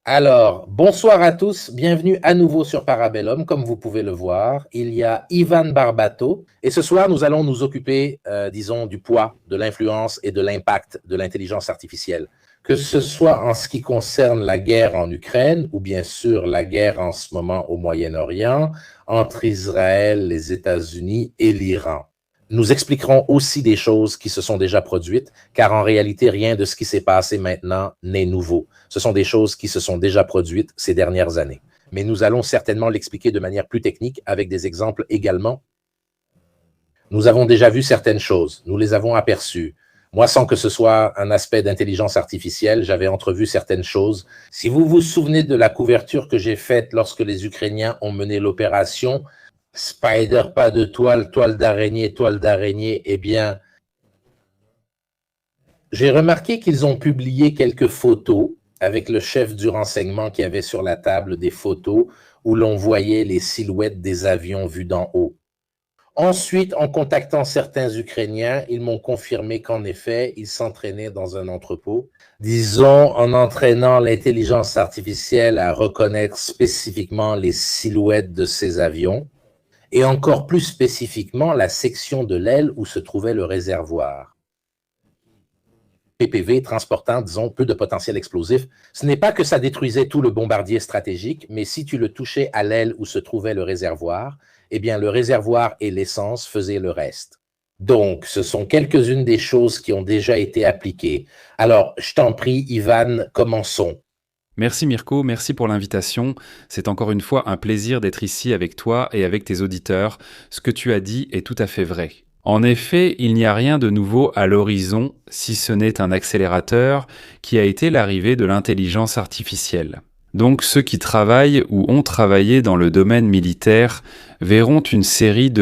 Alors, bonsoir à tous, bienvenue à nouveau sur Parabellum. Comme vous pouvez le voir, il y a Ivan Barbato et ce soir, nous allons nous occuper, disons, du poids, de l'influence et de l'impact de l'intelligence artificielle. Que ce soit en ce qui concerne la guerre en Ukraine ou bien sûr la guerre en ce moment au Moyen-Orient entre Israël, les États-Unis et l'Iran. Nous expliquerons aussi des choses qui se sont déjà produites, car en réalité, rien de ce qui s'est passé maintenant n'est nouveau. Ce sont des choses qui se sont déjà produites ces dernières années. Mais nous allons certainement l'expliquer de manière plus technique avec des exemples également. Nous avons déjà vu certaines choses, nous les avons aperçues. Moi, sans que ce soit un aspect d'intelligence artificielle, j'avais entrevu certaines choses. Si vous vous souvenez de la couverture que j'ai faite lorsque les Ukrainiens ont mené l'opération Spider, pas de toile, toile d'araignée, eh bien, j'ai remarqué qu'ils ont publié quelques photos avec le chef du renseignement qui avait sur la table des photos où l'on voyait les silhouettes des avions vus d'en haut. Ensuite, en contactant certains Ukrainiens, ils m'ont confirmé qu'en effet, ils s'entraînaient dans un entrepôt, disons en entraînant l'intelligence artificielle à reconnaître spécifiquement les silhouettes de ces avions et encore plus spécifiquement la section de l'aile où se trouvait le réservoir. PPV transportant, disons, peu de potentiel explosif. Ce n'est pas que ça détruisait tout le bombardier stratégique, mais si tu le touchais à l'aile où se trouvait le réservoir, eh bien, le réservoir et l'essence faisaient le reste. Donc, ce sont quelques-unes des choses qui ont déjà été appliquées. Alors, je t'en prie, Ivan, commençons. Merci Mirko, merci pour l'invitation. C'est encore une fois un plaisir d'être ici avec toi et avec tes auditeurs. Ce que tu as dit est tout à fait vrai. En effet, il n'y a rien de nouveau à l'horizon, si ce n'est un accélérateur, qui a été l'arrivée de l'intelligence artificielle. Donc ceux qui travaillent ou ont travaillé dans le domaine militaire verront une série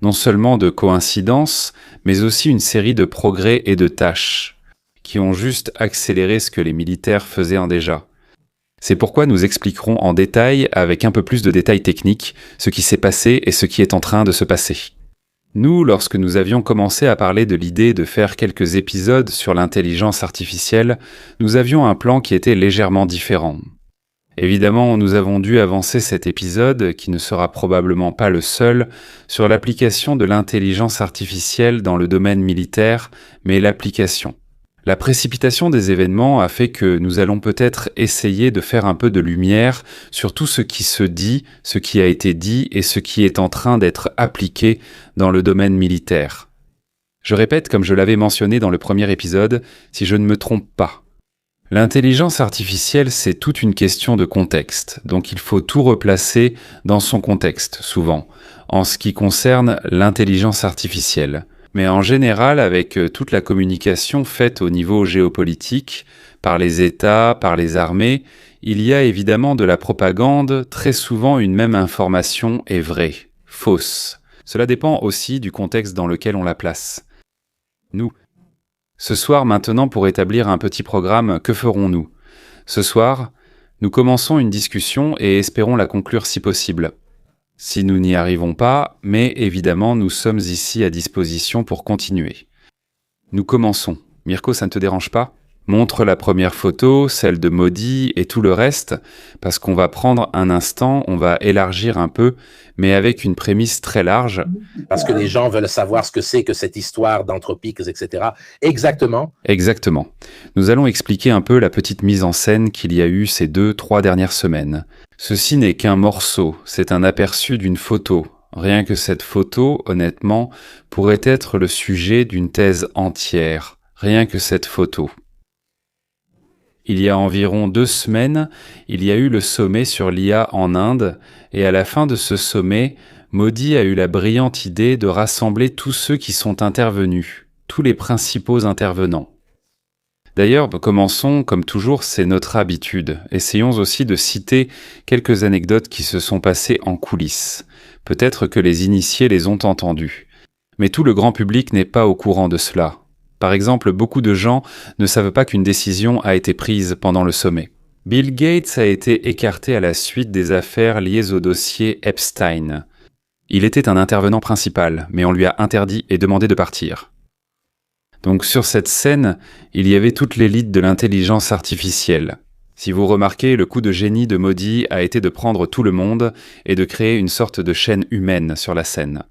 non seulement de coïncidences, mais aussi une série de progrès et de tâches, qui ont juste accéléré ce que les militaires faisaient déjà. C'est pourquoi nous expliquerons en détail, avec un peu plus de détails techniques, ce qui s'est passé et ce qui est en train de se passer. Nous, lorsque nous avions commencé à parler de l'idée de faire quelques épisodes sur l'intelligence artificielle, nous avions un plan qui était légèrement différent. Évidemment, nous avons dû avancer cet épisode, qui ne sera probablement pas le seul, sur l'application de l'intelligence artificielle dans le domaine militaire, mais l'application. La précipitation des événements a fait que nous allons peut-être essayer de faire un peu de lumière sur tout ce qui se dit, ce qui a été dit et ce qui est en train d'être appliqué dans le domaine militaire. Je répète, comme je l'avais mentionné dans le premier épisode, si je ne me trompe pas. L'intelligence artificielle, c'est toute une question de contexte, donc il faut tout replacer dans son contexte, souvent, en ce qui concerne l'intelligence artificielle. Mais en général, avec toute la communication faite au niveau géopolitique, par les États, par les armées, il y a évidemment de la propagande, très souvent une même information est vraie, fausse. Cela dépend aussi du contexte dans lequel on la place. Nous, ce soir maintenant pour établir un petit programme, que ferons-nous ? Ce soir, nous commençons une discussion et espérons la conclure si possible. Si nous n'y arrivons pas, mais évidemment nous sommes ici à disposition pour continuer. Nous commençons. Mirko, ça ne te dérange pas ? Montre la première photo, celle de Modi et tout le reste, parce qu'on va prendre un instant, on va élargir un peu, mais avec une prémisse très large. Parce que les gens veulent savoir ce que c'est que cette histoire d'entropie, etc. Exactement. Exactement. Nous allons expliquer un peu la petite mise en scène qu'il y a eu ces 2-3 dernières semaines. Ceci n'est qu'un morceau, c'est un aperçu d'une photo. Rien que cette photo, honnêtement, pourrait être le sujet d'une thèse entière. Rien que cette photo. Il y a environ 2 semaines, il y a eu le sommet sur l'IA en Inde, et à la fin de ce sommet, Modi a eu la brillante idée de rassembler tous ceux qui sont intervenus, tous les principaux intervenants. D'ailleurs, commençons, comme toujours, c'est notre habitude. Essayons aussi de citer quelques anecdotes qui se sont passées en coulisses. Peut-être que les initiés les ont entendues. Mais tout le grand public n'est pas au courant de cela. Par exemple, beaucoup de gens ne savent pas qu'une décision a été prise pendant le sommet. Bill Gates a été écarté à la suite des affaires liées au dossier Epstein. Il était un intervenant principal, mais on lui a interdit et demandé de partir. Donc sur cette scène, il y avait toute l'élite de l'intelligence artificielle. Si vous remarquez, le coup de génie de Modi a été de prendre tout le monde et de créer une sorte de chaîne humaine sur la scène.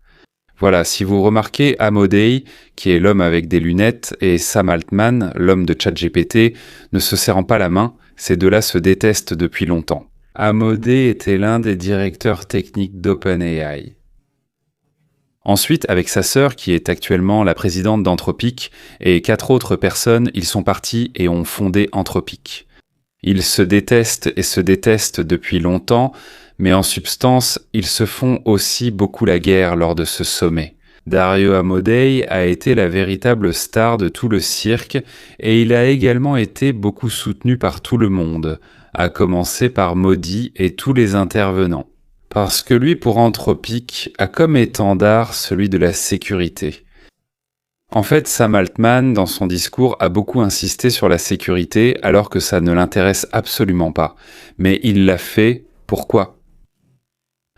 Voilà, si vous remarquez, Amodei, qui est l'homme avec des lunettes, et Sam Altman, l'homme de ChatGPT, ne se serrant pas la main, ces deux-là se détestent depuis longtemps. Amodei était l'un des directeurs techniques d'OpenAI. Ensuite, avec sa sœur, qui est actuellement la présidente d'Anthropic, et 4 autres personnes, ils sont partis et ont fondé Anthropic. Ils se détestent et se détestent depuis longtemps, mais en substance, ils se font aussi beaucoup la guerre lors de ce sommet. Dario Amodei a été la véritable star de tout le cirque, et il a également été beaucoup soutenu par tout le monde, à commencer par Modi et tous les intervenants. Parce que lui, pour Anthropic, a comme étendard celui de la sécurité. En fait, Sam Altman, dans son discours, a beaucoup insisté sur la sécurité alors que ça ne l'intéresse absolument pas. Mais il l'a fait, pourquoi ?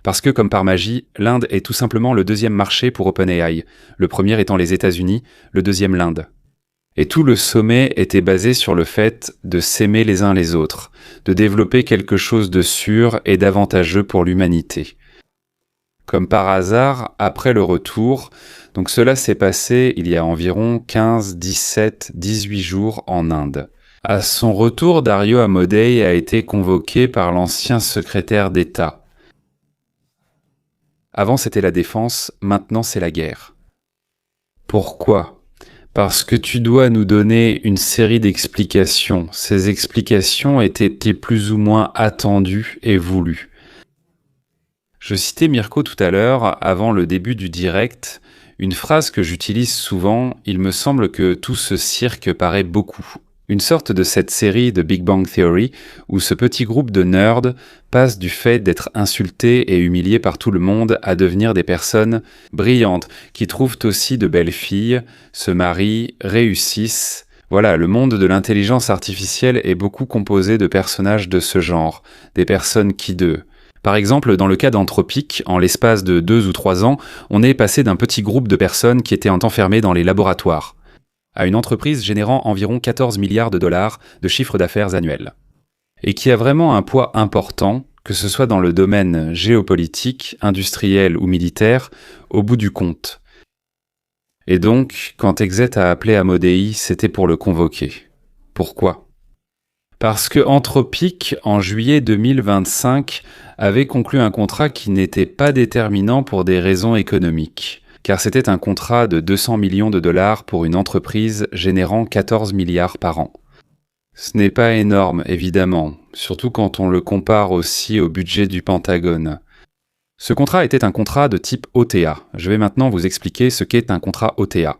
Parce que, comme par magie, l'Inde est tout simplement le deuxième marché pour OpenAI, le premier étant les États-Unis, le deuxième l'Inde. Et tout le sommet était basé sur le fait de s'aimer les uns les autres, de développer quelque chose de sûr et d'avantageux pour l'humanité. Comme par hasard, après le retour, donc cela s'est passé il y a environ 15, 17, 18 jours en Inde. À son retour, Dario Amodei a été convoqué par l'ancien secrétaire d'État. Avant c'était la défense, maintenant c'est la guerre. Pourquoi ? Parce que tu dois nous donner une série d'explications. Ces explications étaient plus ou moins attendues et voulues. Je citais Mirko tout à l'heure, avant le début du direct, une phrase que j'utilise souvent, il me semble que tout ce cirque paraît beaucoup. Une sorte de cette série de Big Bang Theory, où ce petit groupe de nerds passe du fait d'être insultés et humiliés par tout le monde à devenir des personnes brillantes, qui trouvent aussi de belles filles, se marient, réussissent. Voilà, le monde de l'intelligence artificielle est beaucoup composé de personnages de ce genre, des personnes qui d'eux. Par exemple, dans le cas d'Anthropic, en l'espace de 2 ou 3 ans, on est passé d'un petit groupe de personnes qui étaient enfermées dans les laboratoires à une entreprise générant environ 14 milliards de dollars de chiffre d'affaires annuel. Et qui a vraiment un poids important, que ce soit dans le domaine géopolitique, industriel ou militaire, au bout du compte. Et donc, quand Exet a appelé Amodei, c'était pour le convoquer. Pourquoi ? Parce que Anthropic, en juillet 2025, avait conclu un contrat qui n'était pas déterminant pour des raisons économiques, car c'était un contrat de 200 millions de dollars pour une entreprise générant 14 milliards par an. Ce n'est pas énorme, évidemment, surtout quand on le compare aussi au budget du Pentagone. Ce contrat était un contrat de type OTA. Je vais maintenant vous expliquer ce qu'est un contrat OTA.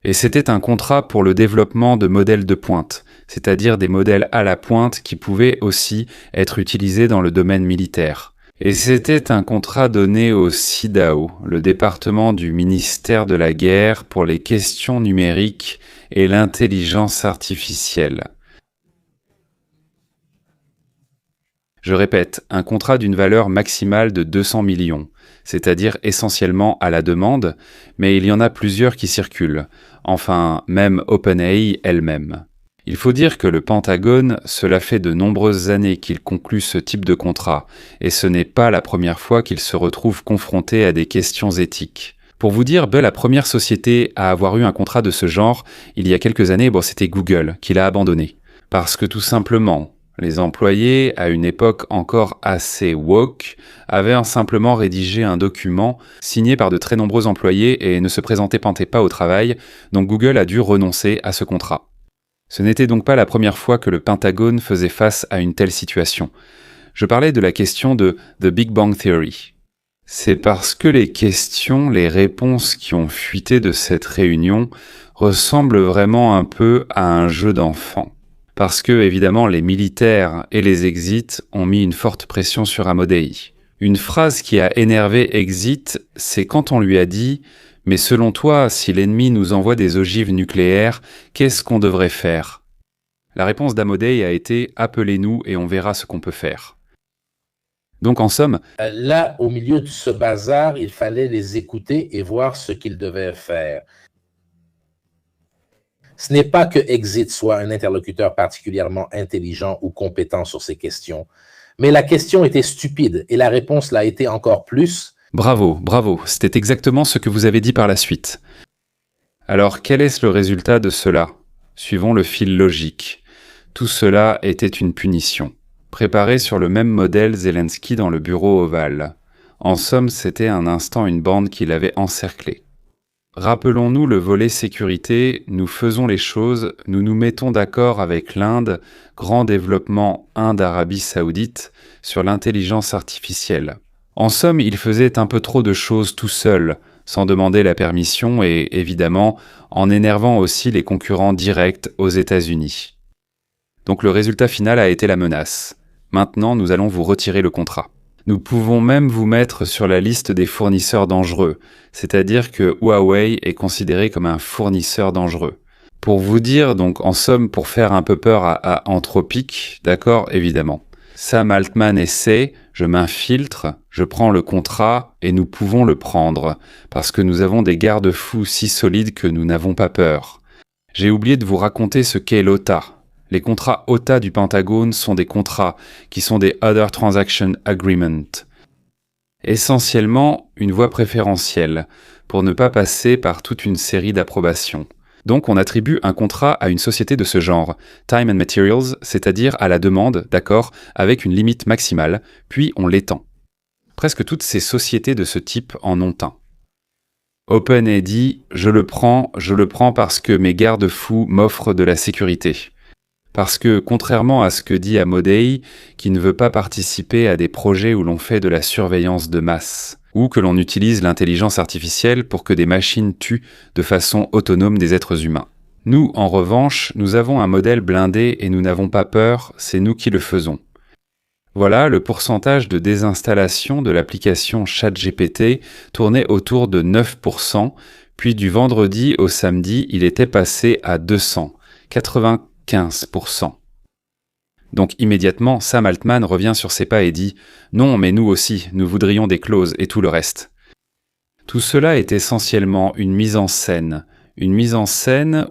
Et c'était un contrat pour le développement de modèles de pointe, c'est-à-dire des modèles à la pointe qui pouvaient aussi être utilisés dans le domaine militaire. Et c'était un contrat donné au CIDAO, le département du ministère de la Guerre pour les questions numériques et l'intelligence artificielle. Je répète, un contrat d'une valeur maximale de 200 millions, c'est-à-dire essentiellement à la demande, mais il y en a plusieurs qui circulent, enfin même OpenAI elle-même. Il faut dire que le Pentagone, cela fait de nombreuses années qu'il conclut ce type de contrat, et ce n'est pas la première fois qu'il se retrouve confronté à des questions éthiques. Pour vous dire, la première société à avoir eu un contrat de ce genre, il y a quelques années, c'était Google, qui l'a abandonné. Parce que tout simplement, les employés, à une époque encore assez woke, avaient simplement rédigé un document signé par de très nombreux employés et ne se présentaient pas au travail, donc Google a dû renoncer à ce contrat. Ce n'était donc pas la première fois que le Pentagone faisait face à une telle situation. Je parlais de la question de The Big Bang Theory. C'est parce que les questions, les réponses qui ont fuité de cette réunion ressemblent vraiment un peu à un jeu d'enfant. Parce que, évidemment, les militaires et les Exit ont mis une forte pression sur Amodei. Une phrase qui a énervé Exit, c'est quand on lui a dit « Mais selon toi, si l'ennemi nous envoie des ogives nucléaires, qu'est-ce qu'on devrait faire ?» La réponse d'Amodei a été « Appelez-nous et on verra ce qu'on peut faire ». Donc en somme... Là, au milieu de ce bazar, il fallait les écouter et voir ce qu'ils devaient faire. Ce n'est pas que Exit soit un interlocuteur particulièrement intelligent ou compétent sur ces questions, mais la question était stupide et la réponse l'a été encore plus. Bravo, bravo, c'était exactement ce que vous avez dit par la suite. Alors, quel est le résultat de cela? Suivons le fil logique. Tout cela était une punition. Préparé sur le même modèle Zelensky dans le bureau ovale. En somme, c'était un instant une bande qui l'avait encerclé. Rappelons-nous le volet sécurité, nous faisons les choses, nous nous mettons d'accord avec l'Inde, grand développement Inde-Arabie Saoudite, sur l'intelligence artificielle. En somme, il faisait un peu trop de choses tout seul, sans demander la permission et, évidemment, en énervant aussi les concurrents directs aux États-Unis. Donc le résultat final a été la menace. Maintenant, nous allons vous retirer le contrat. Nous pouvons même vous mettre sur la liste des fournisseurs dangereux, c'est-à-dire que Huawei est considéré comme un fournisseur dangereux. Pour vous dire, donc en somme, pour faire un peu peur à Anthropic, d'accord, évidemment. Sam Altman essaie, je m'infiltre, je prends le contrat et nous pouvons le prendre, parce que nous avons des garde-fous si solides que nous n'avons pas peur. J'ai oublié de vous raconter ce qu'est l'OTA. Les contrats OTA du Pentagone sont des contrats qui sont des Other Transaction Agreement. Essentiellement, une voie préférentielle, pour ne pas passer par toute une série d'approbations. Donc on attribue un contrat à une société de ce genre, Time and Materials, c'est-à-dire à la demande, d'accord, avec une limite maximale, puis on l'étend. Presque toutes ces sociétés de ce type en ont un. OpenAI dit « je le prends parce que mes garde-fous m'offrent de la sécurité ». Parce que, contrairement à ce que dit Amodei, qui ne veut pas participer à des projets où l'on fait de la surveillance de masse, ou que l'on utilise l'intelligence artificielle pour que des machines tuent de façon autonome des êtres humains. Nous, en revanche, nous avons un modèle blindé et nous n'avons pas peur, c'est nous qui le faisons. Voilà, le pourcentage de désinstallation de l'application ChatGPT tournait autour de 9%, puis du vendredi au samedi, il était passé à 200, 95%. Donc immédiatement, Sam Altman revient sur ses pas et dit « Non, mais nous aussi, nous voudrions des clauses et tout le reste. » Tout cela est essentiellement une mise en scène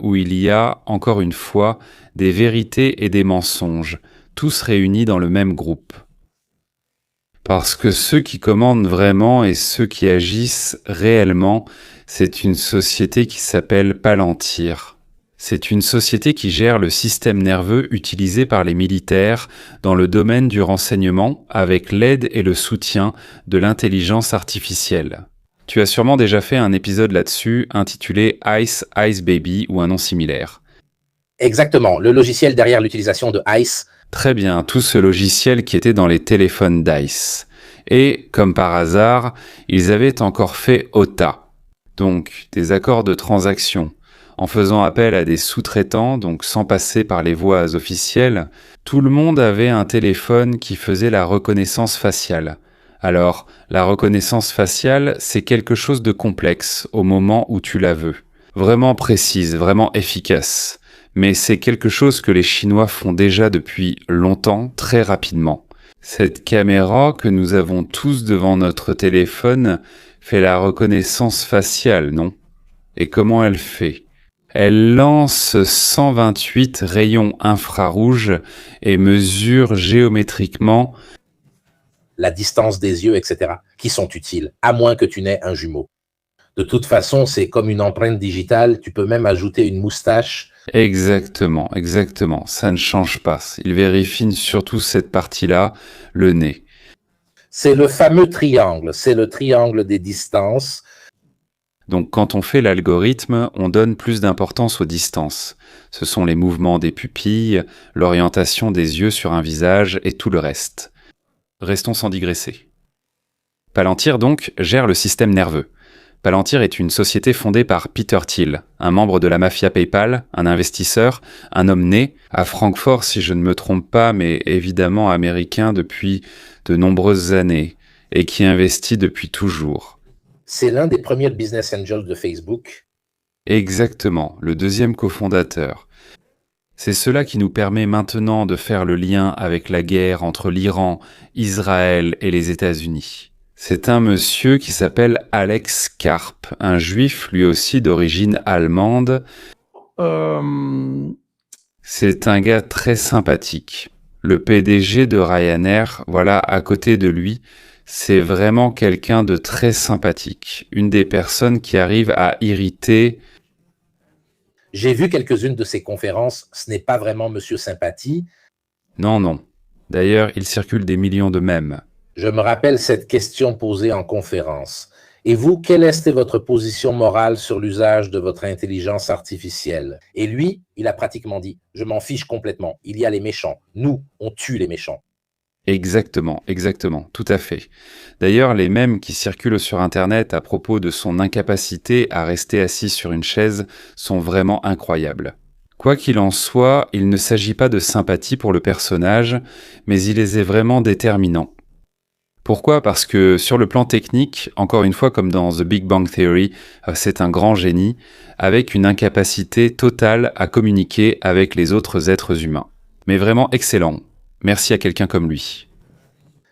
où il y a, encore une fois, des vérités et des mensonges, tous réunis dans le même groupe. Parce que ceux qui commandent vraiment et ceux qui agissent réellement, c'est une société qui s'appelle Palantir. C'est une société qui gère le système nerveux utilisé par les militaires dans le domaine du renseignement avec l'aide et le soutien de l'intelligence artificielle. Tu as sûrement déjà fait un épisode là-dessus intitulé Ice Baby ou un nom similaire. Exactement, le logiciel derrière l'utilisation de ICE. Très bien, tout ce logiciel qui était dans les téléphones d'ICE. Et, comme par hasard, ils avaient encore fait OTA, donc des accords de transaction. En faisant appel à des sous-traitants, donc sans passer par les voies officielles, tout le monde avait un téléphone qui faisait la reconnaissance faciale. Alors, la reconnaissance faciale, c'est quelque chose de complexe au moment où tu la veux. Vraiment précise, vraiment efficace. Mais c'est quelque chose que les Chinois font déjà depuis longtemps, très rapidement. Cette caméra que nous avons tous devant notre téléphone fait la reconnaissance faciale, non? Et comment elle fait? Elle lance 128 rayons infrarouges et mesure géométriquement la distance des yeux, etc., qui sont utiles, à moins que tu n'aies un jumeau. De toute façon, c'est comme une empreinte digitale, tu peux même ajouter une moustache. Exactement, ça ne change pas. Il vérifie surtout cette partie-là, le nez. C'est le fameux triangle, c'est le triangle des distances. Donc quand on fait l'algorithme, on donne plus d'importance aux distances. Ce sont les mouvements des pupilles, l'orientation des yeux sur un visage et tout le reste. Restons sans digresser. Palantir donc gère le système nerveux. Palantir est une société fondée par Peter Thiel, un membre de la mafia PayPal, un investisseur, un homme né à Francfort si je ne me trompe pas, mais évidemment américain depuis de nombreuses années et qui investit depuis toujours. C'est l'un des premiers business angels de Facebook. Exactement, le deuxième cofondateur. C'est cela qui nous permet maintenant de faire le lien avec la guerre entre l'Iran, Israël et les États-Unis. C'est un monsieur qui s'appelle Alex Karp, un juif lui aussi d'origine allemande. C'est un gars très sympathique. Le PDG de Ryanair, voilà, à côté de lui, c'est vraiment quelqu'un de très sympathique. Une des personnes qui arrive à irriter. J'ai vu quelques-unes de ses conférences, ce n'est pas vraiment Monsieur Sympathie. Non, non. D'ailleurs, il circule des millions de mèmes. Je me rappelle cette question posée en conférence. Et vous, quelle était votre position morale sur l'usage de votre intelligence artificielle? Et lui, il a pratiquement dit, je m'en fiche complètement. Il y a les méchants. Nous, on tue les méchants. Exactement, exactement, tout à fait. D'ailleurs, les mèmes qui circulent sur Internet à propos de son incapacité à rester assis sur une chaise sont vraiment incroyables. Quoi qu'il en soit, il ne s'agit pas de sympathie pour le personnage, mais il est vraiment déterminant. Pourquoi? Parce que sur le plan technique, encore une fois comme dans The Big Bang Theory, c'est un grand génie, avec une incapacité totale à communiquer avec les autres êtres humains. Mais vraiment excellent. Merci à quelqu'un comme lui.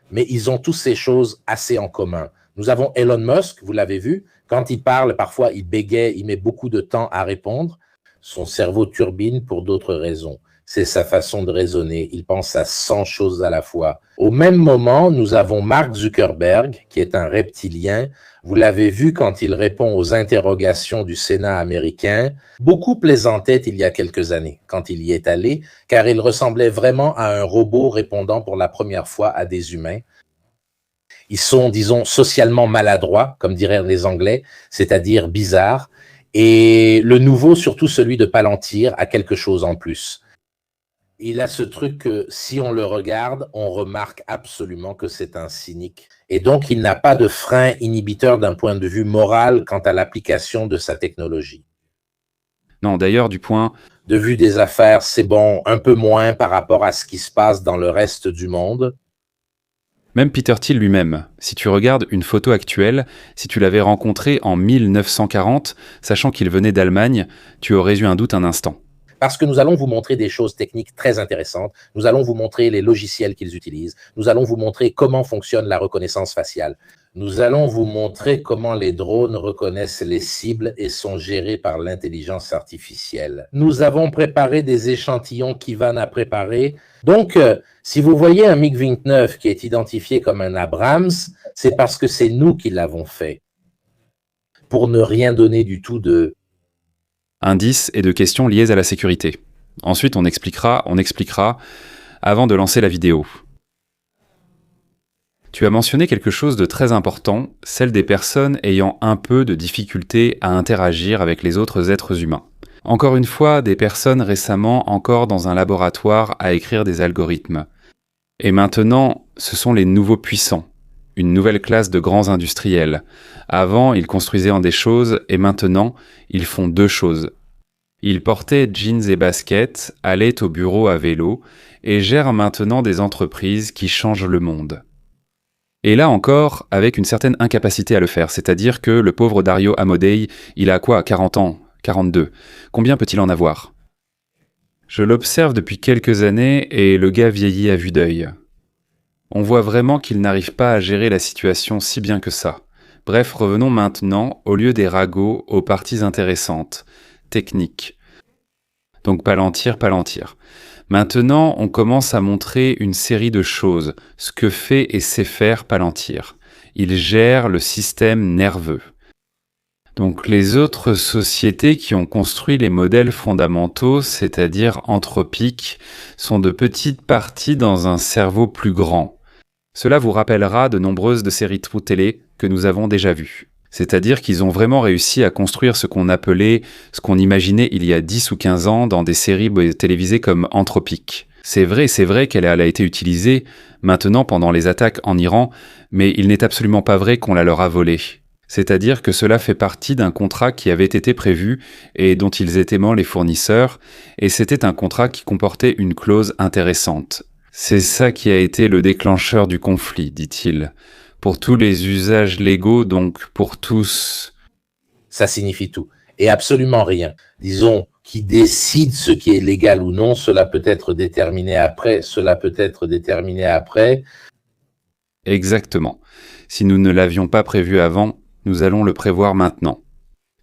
Mais ils ont tous ces choses assez en commun. Nous avons Elon Musk, vous l'avez vu, quand il parle, parfois il bégaye, il met beaucoup de temps à répondre. Son cerveau turbine pour d'autres raisons. C'est sa façon de raisonner. Il pense à 100 choses à la fois. Au même moment, nous avons Mark Zuckerberg, qui est un reptilien. Vous l'avez vu quand il répond aux interrogations du Sénat américain. Beaucoup plaisantaient il y a quelques années, quand il y est allé, car il ressemblait vraiment à un robot répondant pour la première fois à des humains. Ils sont, disons, socialement maladroits, comme diraient les Anglais, c'est-à-dire bizarres. Et le nouveau, surtout celui de Palantir, a quelque chose en plus. Il a ce truc que si on le regarde, on remarque absolument que c'est un cynique. Et donc, il n'a pas de frein inhibiteur d'un point de vue moral quant à l'application de sa technologie. Non, d'ailleurs, du point de vue des affaires, c'est bon, un peu moins par rapport à ce qui se passe dans le reste du monde. Même Peter Thiel lui-même, si tu regardes une photo actuelle, si tu l'avais rencontré en 1940, sachant qu'il venait d'Allemagne, tu aurais eu un doute un instant. Parce que nous allons vous montrer des choses techniques très intéressantes, nous allons vous montrer les logiciels qu'ils utilisent, nous allons vous montrer comment fonctionne la reconnaissance faciale, nous allons vous montrer comment les drones reconnaissent les cibles et sont gérés par l'intelligence artificielle. Nous avons préparé des échantillons qu'Ivan a préparés. Donc, si vous voyez un MiG-29 qui est identifié comme un Abrams, c'est parce que c'est nous qui l'avons fait. Pour ne rien donner du tout de indices et de questions liées à la sécurité. Ensuite, on expliquera, avant de lancer la vidéo. Tu as mentionné quelque chose de très important, celle des personnes ayant un peu de difficulté à interagir avec les autres êtres humains. Encore une fois, des personnes récemment encore dans un laboratoire à écrire des algorithmes. Et maintenant, ce sont les nouveaux puissants, une nouvelle classe de grands industriels. Avant, ils construisaient en des choses, et maintenant, ils font deux choses. Ils portaient jeans et baskets, allaient au bureau à vélo, et gèrent maintenant des entreprises qui changent le monde. Et là encore, avec une certaine incapacité à le faire, c'est-à-dire que le pauvre Dario Amodei, il a quoi, 40 ans, 42. Combien peut-il en avoir? Je l'observe depuis quelques années et le gars vieillit à vue d'œil. On voit vraiment qu'il n'arrive pas à gérer la situation si bien que ça. Bref, revenons maintenant, au lieu des ragots, aux parties intéressantes, techniques. Donc Palantir. Maintenant, on commence à montrer une série de choses, ce que fait et sait faire Palantir. Il gère le système nerveux. Donc les autres sociétés qui ont construit les modèles fondamentaux, c'est-à-dire anthropiques, sont de petites parties dans un cerveau plus grand. Cela vous rappellera de nombreuses de séries True Télé que nous avons déjà vues. C'est-à-dire qu'ils ont vraiment réussi à construire ce qu'on appelait, ce qu'on imaginait il y a 10 ou 15 ans dans des séries télévisées comme Anthropique. C'est vrai qu'elle a été utilisée maintenant pendant les attaques en Iran, mais il n'est absolument pas vrai qu'on la leur a volée. C'est-à-dire que cela fait partie d'un contrat qui avait été prévu et dont ils étaient les fournisseurs, et c'était un contrat qui comportait une clause intéressante. C'est ça qui a été le déclencheur du conflit, dit-il. Pour tous les usages légaux, donc pour tous. Ça signifie tout. Et absolument rien. Disons, qui décide ce qui est légal ou non, cela peut être déterminé après, Exactement. Si nous ne l'avions pas prévu avant, nous allons le prévoir maintenant.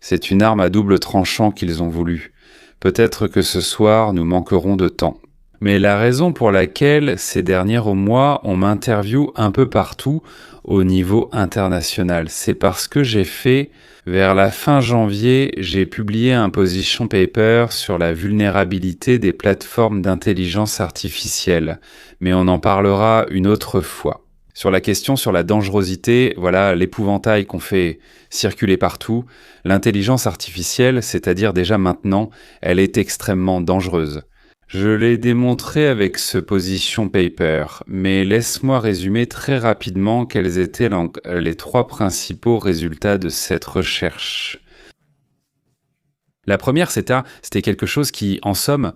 C'est une arme à double tranchant qu'ils ont voulu. Peut-être que ce soir, nous manquerons de temps. Mais la raison pour laquelle ces derniers mois, on m'interviewe un peu partout au niveau international, c'est parce que vers la fin janvier, j'ai publié un position paper sur la vulnérabilité des plateformes d'intelligence artificielle. Mais on en parlera une autre fois. Sur la question sur la dangerosité, voilà l'épouvantail qu'on fait circuler partout. L'intelligence artificielle, c'est-à-dire déjà maintenant, elle est extrêmement dangereuse. Je l'ai démontré avec ce position paper, mais laisse-moi résumer très rapidement quels étaient les 3 principaux résultats de cette recherche. La première, c'était quelque chose qui, en somme,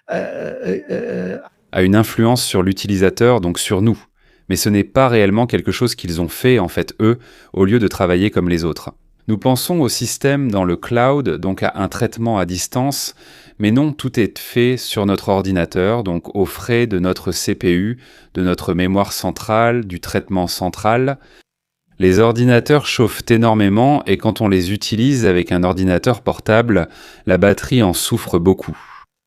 a une influence sur l'utilisateur, donc sur nous. Mais ce n'est pas réellement quelque chose qu'ils ont fait, en fait, eux, au lieu de travailler comme les autres. Nous pensons au système dans le cloud, donc à un traitement à distance, mais non, tout est fait sur notre ordinateur, donc aux frais de notre CPU, de notre mémoire centrale, du traitement central. Les ordinateurs chauffent énormément et quand on les utilise avec un ordinateur portable, la batterie en souffre beaucoup.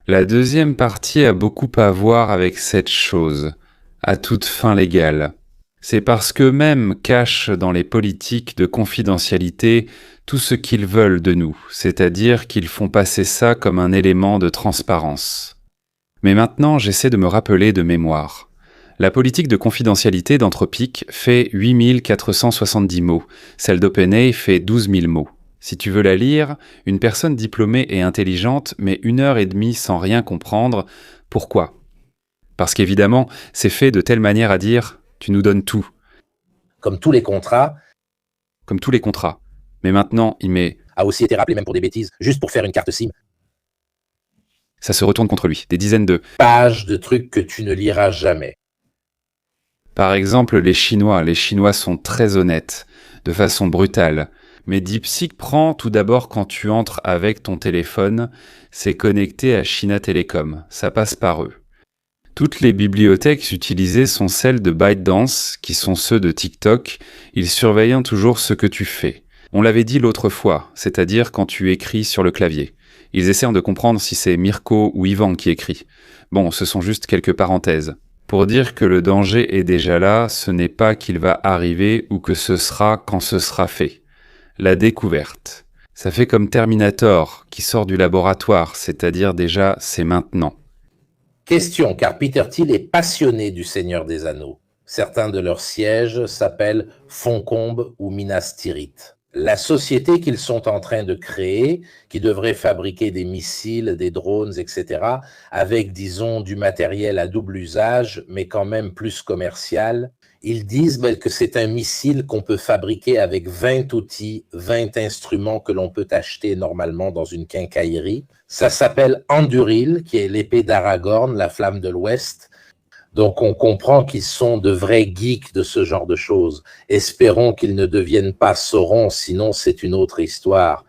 La deuxième partie a beaucoup à voir avec cette chose, à toute fin légale. C'est parce qu'eux-mêmes cachent dans les politiques de confidentialité tout ce qu'ils veulent de nous, c'est-à-dire qu'ils font passer ça comme un élément de transparence. Mais maintenant, j'essaie de me rappeler de mémoire. La politique de confidentialité d'Anthropic fait 8470 mots, celle d'OpenAI fait 12 000 mots. Si tu veux la lire, une personne diplômée et intelligente met 1 heure et demie sans rien comprendre. Pourquoi ? Parce qu'évidemment, c'est fait de telle manière à dire « tu nous donnes tout ». Comme tous les contrats. Comme tous les contrats. Mais maintenant, il met « a aussi été rappelé même pour des bêtises, juste pour faire une carte SIM ». Ça se retourne contre lui, des dizaines de pages de trucs que tu ne liras jamais. Par exemple, les Chinois sont très honnêtes, de façon brutale. Mais DeepSeek prend tout d'abord quand tu entres avec ton téléphone, c'est connecté à China Telecom, ça passe par eux. Toutes les bibliothèques utilisées sont celles de ByteDance, qui sont ceux de TikTok, ils surveillent toujours ce que tu fais. On l'avait dit l'autre fois, c'est-à-dire quand tu écris sur le clavier. Ils essaient de comprendre si c'est Mirko ou Ivan qui écrit. Bon, ce sont juste quelques parenthèses. Pour dire que le danger est déjà là, ce n'est pas qu'il va arriver ou que ce sera quand ce sera fait. La découverte. Ça fait comme Terminator, qui sort du laboratoire, c'est-à-dire déjà c'est maintenant. Question, car Peter Thiel est passionné du Seigneur des Anneaux. Certains de leurs sièges s'appellent Foncombe ou Minas Tirith. La société qu'ils sont en train de créer, qui devrait fabriquer des missiles, des drones, etc., avec, disons, du matériel à double usage, mais quand même plus commercial, ils disent que c'est un missile qu'on peut fabriquer avec 20 outils, 20 instruments que l'on peut acheter normalement dans une quincaillerie. Ça s'appelle Anduril, qui est l'épée d'Aragorn, la flamme de l'Ouest. Donc, on comprend qu'ils sont de vrais geeks de ce genre de choses. Espérons qu'ils ne deviennent pas Sauron, sinon c'est une autre histoire.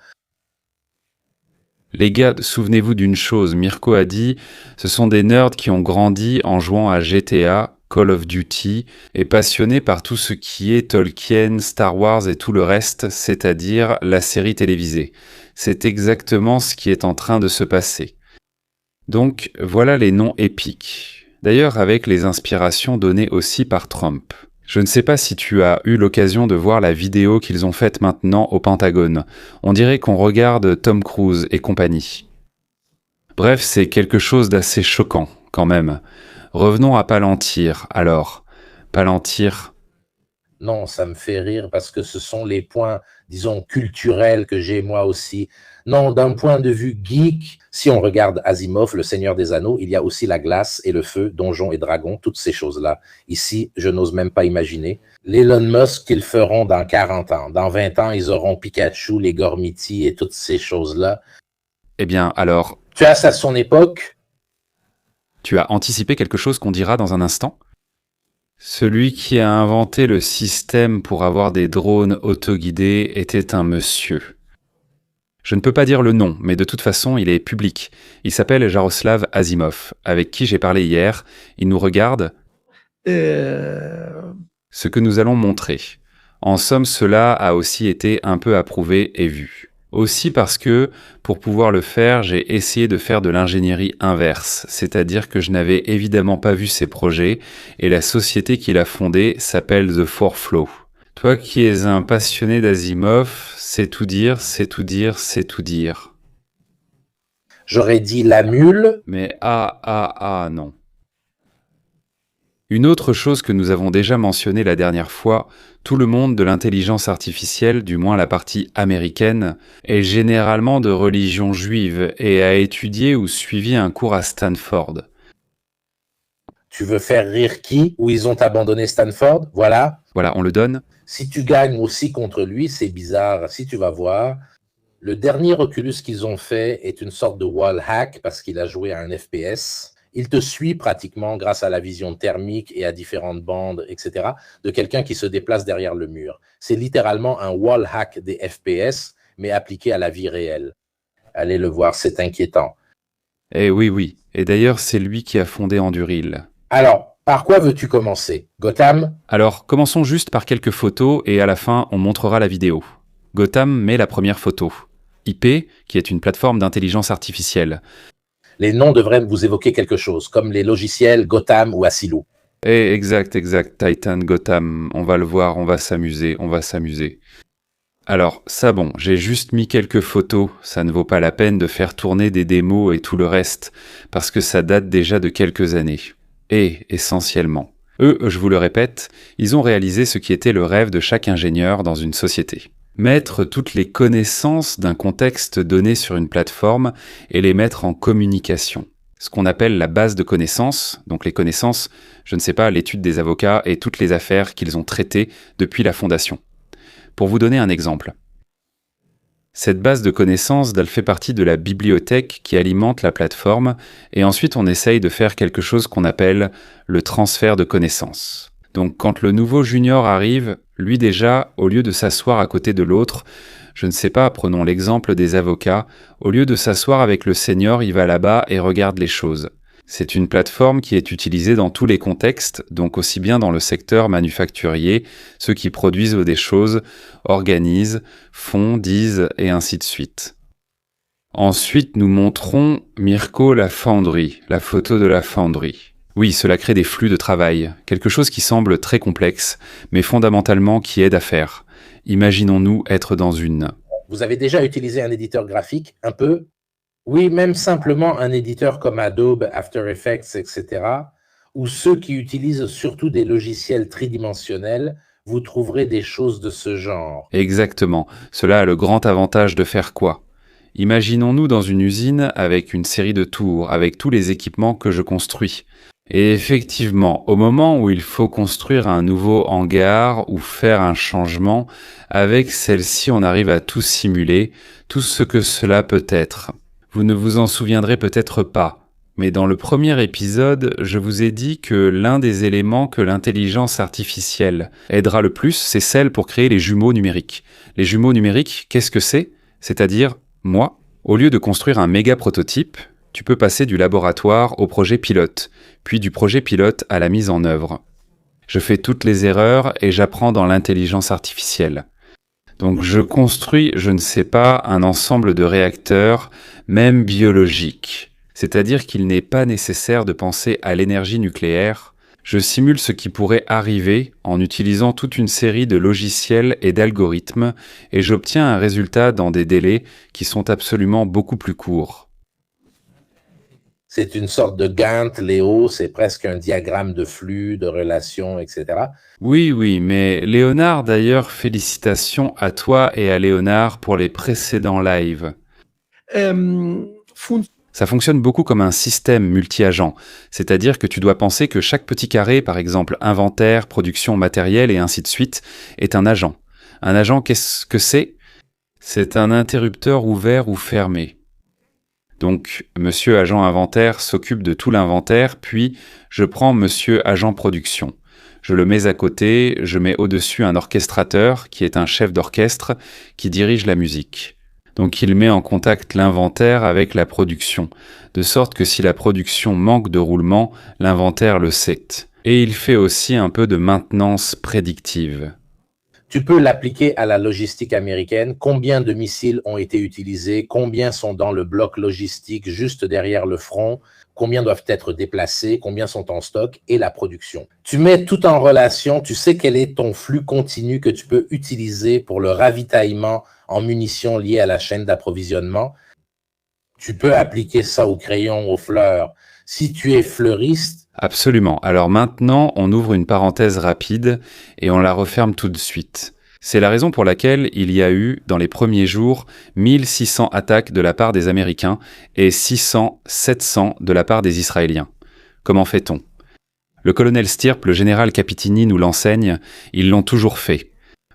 Les gars, souvenez-vous d'une chose, Mirko a dit, ce sont des nerds qui ont grandi en jouant à GTA, Call of Duty, et passionnés par tout ce qui est Tolkien, Star Wars et tout le reste, c'est-à-dire la série télévisée. C'est exactement ce qui est en train de se passer. Donc, voilà les noms épiques. D'ailleurs avec les inspirations données aussi par Trump. Je ne sais pas si tu as eu l'occasion de voir la vidéo qu'ils ont faite maintenant au Pentagone. On dirait qu'on regarde Tom Cruise et compagnie. Bref, c'est quelque chose d'assez choquant, quand même. Revenons à Palantir, alors. Palantir... Non, ça me fait rire parce que ce sont les points, disons, culturels que j'ai moi aussi. Non, d'un point de vue geek, si on regarde Asimov, le Seigneur des Anneaux, il y a aussi la glace et le feu, Donjons et Dragons, toutes ces choses-là. Ici, je n'ose même pas imaginer. L'Elon Musk qu'ils feront dans 40 ans. Dans 20 ans, ils auront Pikachu, les Gormiti et toutes ces choses-là. Eh bien, alors... Tu as ça à son époque? Tu as anticipé quelque chose qu'on dira dans un instant ? Celui qui a inventé le système pour avoir des drones autoguidés était un monsieur. Je ne peux pas dire le nom, mais de toute façon, il est public. Il s'appelle Jaroslav Asimov, avec qui j'ai parlé hier. Il nous regarde. Ce que nous allons montrer. En somme, cela a aussi été un peu approuvé et vu. Aussi parce que, pour pouvoir le faire, j'ai essayé de faire de l'ingénierie inverse, c'est-à-dire que je n'avais évidemment pas vu ses projets, et la société qu'il a fondée s'appelle The Four Flow. Toi qui es un passionné d'Asimov, c'est tout dire, c'est tout dire, c'est tout dire. J'aurais dit la mule. Mais non. Une autre chose que nous avons déjà mentionnée la dernière fois, tout le monde de l'intelligence artificielle, du moins la partie américaine, est généralement de religion juive et a étudié ou suivi un cours à Stanford. Tu veux faire rire qui? Où ils ont abandonné Stanford? Voilà. Voilà, on le donne. Si tu gagnes aussi contre lui, c'est bizarre. Si tu vas voir, le dernier Oculus qu'ils ont fait est une sorte de wall hack parce qu'il a joué à un FPS. Il te suit pratiquement grâce à la vision thermique et à différentes bandes, etc., de quelqu'un qui se déplace derrière le mur. C'est littéralement un wall hack des FPS, mais appliqué à la vie réelle. Allez le voir, c'est inquiétant. Eh oui. Et d'ailleurs, c'est lui qui a fondé Anduril. Alors, par quoi veux-tu commencer? Gotham? Alors, commençons juste par quelques photos et à la fin, on montrera la vidéo. Gotham met la première photo. IP, qui est une plateforme d'intelligence artificielle. Les noms devraient vous évoquer quelque chose, comme les logiciels Gotham ou Asylum. Exact, Titan, Gotham, on va le voir, on va s'amuser. Alors, ça bon, j'ai juste mis quelques photos, ça ne vaut pas la peine de faire tourner des démos et tout le reste, parce que ça date déjà de quelques années. Et, essentiellement, eux, je vous le répète, ils ont réalisé ce qui était le rêve de chaque ingénieur dans une société. Mettre toutes les connaissances d'un contexte donné sur une plateforme et les mettre en communication. Ce qu'on appelle la base de connaissances, donc les connaissances, je ne sais pas, l'étude des avocats et toutes les affaires qu'ils ont traitées depuis la fondation. Pour vous donner un exemple. Cette base de connaissances, elle fait partie de la bibliothèque qui alimente la plateforme et ensuite on essaye de faire quelque chose qu'on appelle le transfert de connaissances. Donc quand le nouveau junior arrive, lui déjà, au lieu de s'asseoir à côté de l'autre, je ne sais pas, prenons l'exemple des avocats, au lieu de s'asseoir avec le senior, il va là-bas et regarde les choses. C'est une plateforme qui est utilisée dans tous les contextes, donc aussi bien dans le secteur manufacturier, ceux qui produisent des choses, organisent, font, disent, et ainsi de suite. Ensuite, nous montrons Mirko la Foundry, la photo de la Foundry. Oui, cela crée des flux de travail, quelque chose qui semble très complexe, mais fondamentalement qui aide à faire. Imaginons-nous être dans une... Vous avez déjà utilisé un éditeur graphique, un peu? Oui, même simplement un éditeur comme Adobe, After Effects, etc., ou ceux qui utilisent surtout des logiciels tridimensionnels, vous trouverez des choses de ce genre. Exactement. Cela a le grand avantage de faire quoi? Imaginons-nous dans une usine avec une série de tours, avec tous les équipements que je construis. Et effectivement, au moment où il faut construire un nouveau hangar ou faire un changement, avec celle-ci on arrive à tout simuler, tout ce que cela peut être. Vous ne vous en souviendrez peut-être pas, mais dans le premier épisode, je vous ai dit que l'un des éléments que l'intelligence artificielle aidera le plus, c'est celle pour créer les jumeaux numériques. Les jumeaux numériques, qu'est-ce que c'est? C'est-à-dire, moi, au lieu de construire un méga prototype, tu peux passer du laboratoire au projet pilote, puis du projet pilote à la mise en œuvre. Je fais toutes les erreurs et j'apprends dans l'intelligence artificielle. Donc je construis, je ne sais pas, un ensemble de réacteurs, même biologiques. C'est-à-dire qu'il n'est pas nécessaire de penser à l'énergie nucléaire. Je simule ce qui pourrait arriver en utilisant toute une série de logiciels et d'algorithmes et j'obtiens un résultat dans des délais qui sont absolument beaucoup plus courts. C'est une sorte de Gantt, Léo, c'est presque un diagramme de flux, de relations, etc. Oui, mais Léonard, d'ailleurs, félicitations à toi et à Léonard pour les précédents lives. Ça fonctionne beaucoup comme un système multi-agent, c'est-à-dire que tu dois penser que chaque petit carré, par exemple inventaire, production, matériel et ainsi de suite, est un agent. Un agent, qu'est-ce que c'est? C'est un interrupteur ouvert ou fermé. Donc, monsieur agent inventaire s'occupe de tout l'inventaire, puis je prends monsieur agent production. Je le mets à côté, je mets au-dessus un orchestrateur, qui est un chef d'orchestre, qui dirige la musique. Donc il met en contact l'inventaire avec la production, de sorte que si la production manque de roulement, l'inventaire le sait. Et il fait aussi un peu de maintenance prédictive. Tu peux l'appliquer à la logistique américaine. Combien de missiles ont été utilisés? Combien sont dans le bloc logistique juste derrière le front? Combien doivent être déplacés? Combien sont en stock? Et la production. Tu mets tout en relation. Tu sais quel est ton flux continu que tu peux utiliser pour le ravitaillement en munitions liées à la chaîne d'approvisionnement. Tu peux appliquer ça au crayon, aux fleurs. Si tu es fleuriste, Absolument. Alors maintenant, on ouvre une parenthèse rapide et on la referme tout de suite. C'est la raison pour laquelle il y a eu, dans les premiers jours, 1600 attaques de la part des Américains et 600, 700 de la part des Israéliens. Comment fait-on? Le colonel Stirp, le général Capitini nous l'enseigne, ils l'ont toujours fait.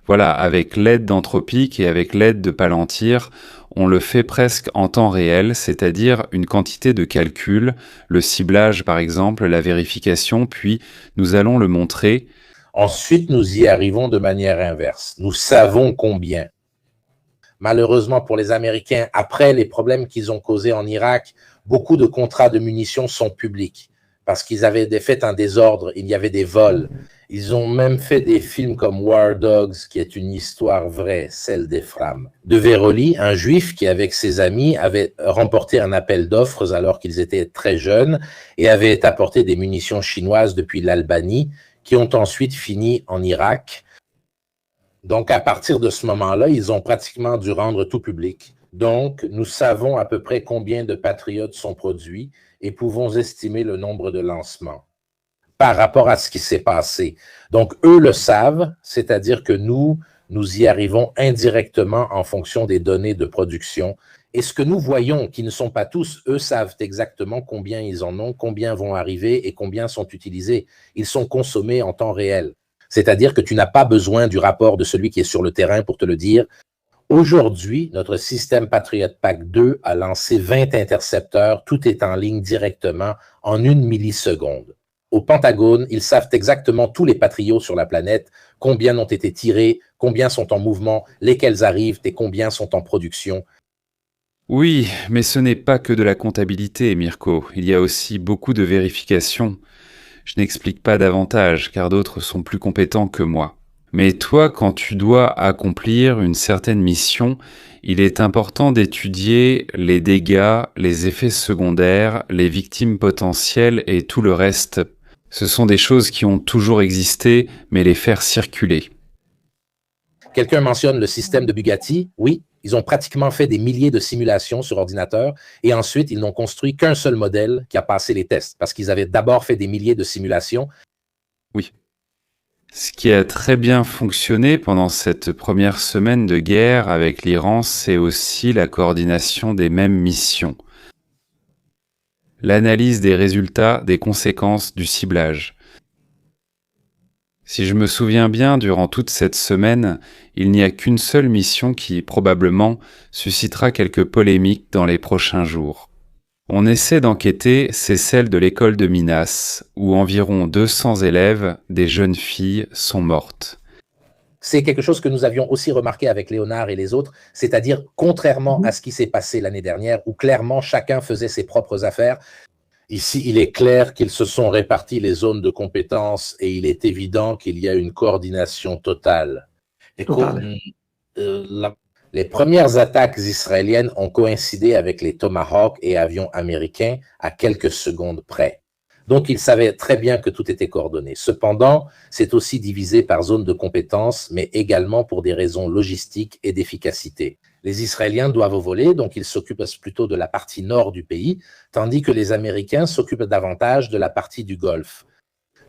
Voilà, avec l'aide d'Anthropic et avec l'aide de Palantir, on le fait presque en temps réel, c'est-à-dire une quantité de calcul, le ciblage par exemple, la vérification, puis nous allons le montrer. ensuite nous y arrivons de manière inverse. Nous savons combien. Malheureusement pour les Américains, après les problèmes qu'ils ont causés en Irak, beaucoup de contrats de munitions sont publics parce qu'ils avaient fait un désordre, il y avait des vols. Ils ont même fait des films comme War Dogs, qui est une histoire vraie, celle des Fram. De Veroli, un juif qui, avec ses amis, avait remporté un appel d'offres alors qu'ils étaient très jeunes et avait apporté des munitions chinoises depuis l'Albanie, qui ont ensuite fini en Irak. Donc, à partir de ce moment-là, ils ont pratiquement dû rendre tout public. Donc, nous savons à peu près combien de patriotes sont produits et pouvons estimer le nombre de lancements par rapport à ce qui s'est passé. Donc, eux le savent, c'est-à-dire que nous y arrivons indirectement en fonction des données de production. Et ce que nous voyons, qui ne sont pas tous, eux savent exactement combien ils en ont, combien vont arriver et combien sont utilisés. Ils sont consommés en temps réel. C'est-à-dire que tu n'as pas besoin du rapport de celui qui est sur le terrain pour te le dire. Aujourd'hui, notre système Patriot Pack 2 a lancé 20 intercepteurs. Tout est en ligne directement en 1 milliseconde. Au Pentagone, ils savent exactement tous les patriots sur la planète, combien ont été tirés, combien sont en mouvement, lesquels arrivent et combien sont en production. Oui, mais ce n'est pas que de la comptabilité, Mirko. Il y a aussi beaucoup de vérifications. Je n'explique pas davantage, car d'autres sont plus compétents que moi. Mais toi, quand tu dois accomplir une certaine mission, il est important d'étudier les dégâts, les effets secondaires, les victimes potentielles et tout le reste. Ce sont des choses qui ont toujours existé, mais les faire circuler. Quelqu'un mentionne le système de Bugatti. Oui, ils ont pratiquement fait des milliers de simulations sur ordinateur et ensuite, ils n'ont construit qu'un seul modèle qui a passé les tests parce qu'ils avaient d'abord fait des milliers de simulations. Oui. Ce qui a très bien fonctionné pendant cette première semaine de guerre avec l'Iran, c'est aussi la coordination des mêmes missions. L'analyse des résultats, des conséquences, du ciblage. Si je me souviens bien, durant toute cette semaine, il n'y a qu'une seule mission qui, probablement, suscitera quelques polémiques dans les prochains jours. On essaie d'enquêter, c'est celle de l'école de Minas, où environ 200 élèves, des jeunes filles, sont mortes. C'est quelque chose que nous avions aussi remarqué avec Léonard et les autres, c'est-à-dire contrairement à ce qui s'est passé l'année dernière, où clairement chacun faisait ses propres affaires, ici il est clair qu'ils se sont répartis les zones de compétences et il est évident qu'il y a une coordination totale. Les premières attaques israéliennes ont coïncidé avec les Tomahawks et avions américains à quelques secondes près. Donc, ils savaient très bien que tout était coordonné. Cependant, c'est aussi divisé par zone de compétence, mais également pour des raisons logistiques et d'efficacité. Les Israéliens doivent voler, donc ils s'occupent plutôt de la partie nord du pays, tandis que les Américains s'occupent davantage de la partie du Golfe.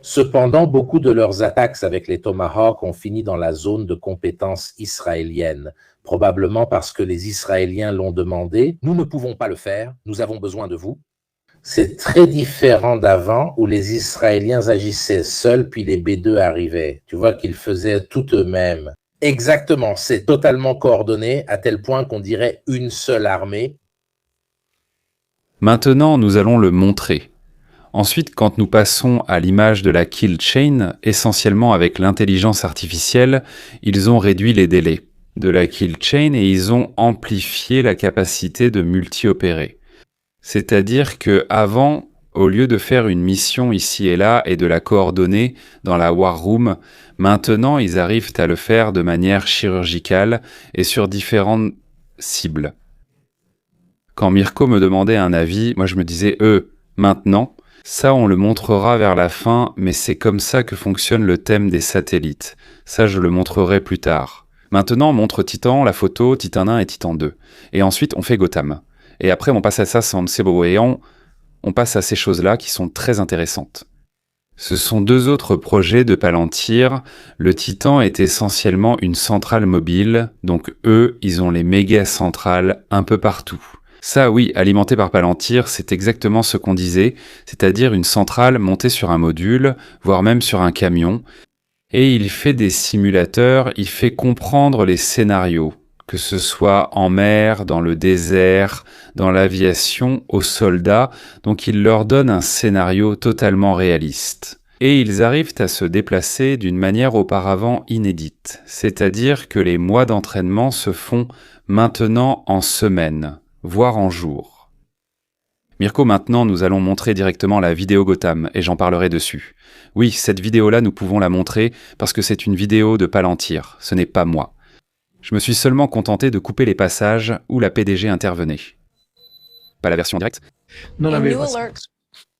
Cependant, beaucoup de leurs attaques avec les Tomahawks ont fini dans la zone de compétence israélienne, probablement parce que les Israéliens l'ont demandé. Nous ne pouvons pas le faire, nous avons besoin de vous. C'est très différent d'avant où les Israéliens agissaient seuls puis les B2 arrivaient. Tu vois qu'ils faisaient tout eux-mêmes. Exactement, c'est totalement coordonné à tel point qu'on dirait une seule armée. Maintenant, nous allons le montrer. Ensuite, quand nous passons à l'image de la kill chain, essentiellement avec l'intelligence artificielle, ils ont réduit les délais de la kill chain et ils ont amplifié la capacité de multi-opérer. C'est-à-dire que avant, Au lieu de faire une mission ici et là et de la coordonner dans la War Room, maintenant ils arrivent à le faire de manière chirurgicale et sur différentes cibles. Quand Mirko me demandait un avis, moi je me disais « maintenant ». Ça, on le montrera vers la fin, mais c'est comme ça que fonctionne le thème des satellites. Ça, je le montrerai plus tard. Maintenant, on montre Titan, la photo, Titan 1 et Titan 2. Et ensuite, on fait Gotham. Et après, on passe à ça sans Sebo-Weyang. On passe à ces choses-là qui sont très intéressantes. Ce sont deux autres projets de Palantir. Le Titan est essentiellement une centrale mobile, donc eux, ils ont les méga centrales un peu partout. Ça, oui, alimenté par Palantir, c'est exactement ce qu'on disait, c'est-à-dire une centrale montée sur un module, voire même sur un camion. Et il fait des simulateurs, il fait comprendre les scénarios, que ce soit en mer, dans le désert, dans l'aviation, aux soldats. Donc il leur donne un scénario totalement réaliste. Et ils arrivent à se déplacer d'une manière auparavant inédite, c'est-à-dire que les mois d'entraînement se font maintenant en semaines, voire en jours. Mirko, maintenant, nous allons montrer directement la vidéo Gotham, et j'en parlerai dessus. Oui, cette vidéo-là, nous pouvons la montrer parce que c'est une vidéo de Palantir, ce n'est pas moi. Je me suis seulement contenté de couper les passages où la PDG intervenait. Pas la version directe ? Non, la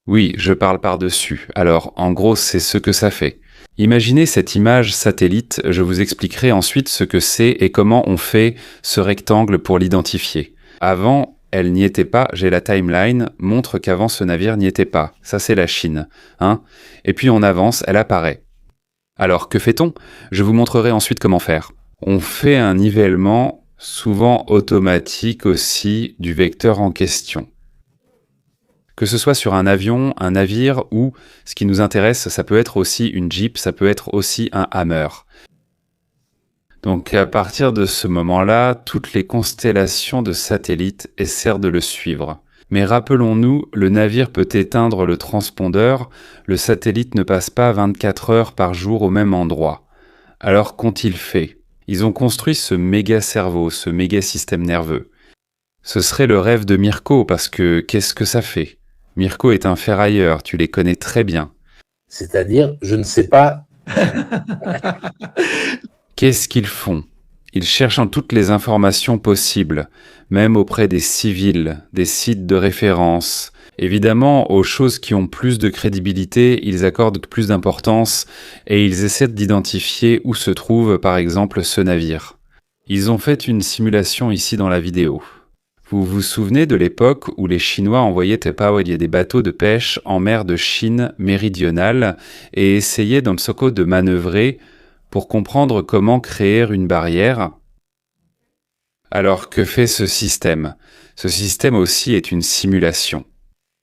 Oui, je parle par-dessus. Alors, en gros, c'est ce que ça fait. Imaginez cette image satellite, je vous expliquerai ensuite ce que c'est et comment on fait ce rectangle pour l'identifier. Avant, elle n'y était pas, j'ai la timeline, montre qu'avant ce navire n'y était pas. Ça, c'est la Chine. Et puis on avance, elle apparaît. Alors, que fait-on ? Je vous montrerai ensuite comment faire. On fait un nivellement, souvent automatique aussi, du vecteur en question. Que ce soit sur un avion, un navire ou, ce qui nous intéresse, ça peut être aussi une Jeep, ça peut être aussi un Hammer. Donc à partir de ce moment-là, toutes les constellations de satellites essaient de le suivre. Mais rappelons-nous, le navire peut éteindre le transpondeur, le satellite ne passe pas 24 heures par jour au même endroit. Alors qu'ont-ils fait ? Ils ont construit ce méga cerveau, ce méga système nerveux. Ce serait le rêve de Mirko, parce que qu'est-ce que ça fait ? Mirko est un ferrailleur, tu les connais très bien. C'est-à-dire, je ne sais pas. Qu'est-ce qu'ils font ? Ils cherchent en toutes les informations possibles, même auprès des civils, des sites de référence. Évidemment, aux choses qui ont plus de crédibilité, ils accordent plus d'importance et ils essaient d'identifier où se trouve, par exemple, ce navire. Ils ont fait une simulation ici dans la vidéo. Vous vous souvenez de l'époque où les Chinois envoyaient des bateaux de pêche en mer de Chine méridionale et essayaient dans le Soko de manœuvrer pour comprendre comment créer une barrière. Alors que fait ce système ? Ce système aussi est une simulation.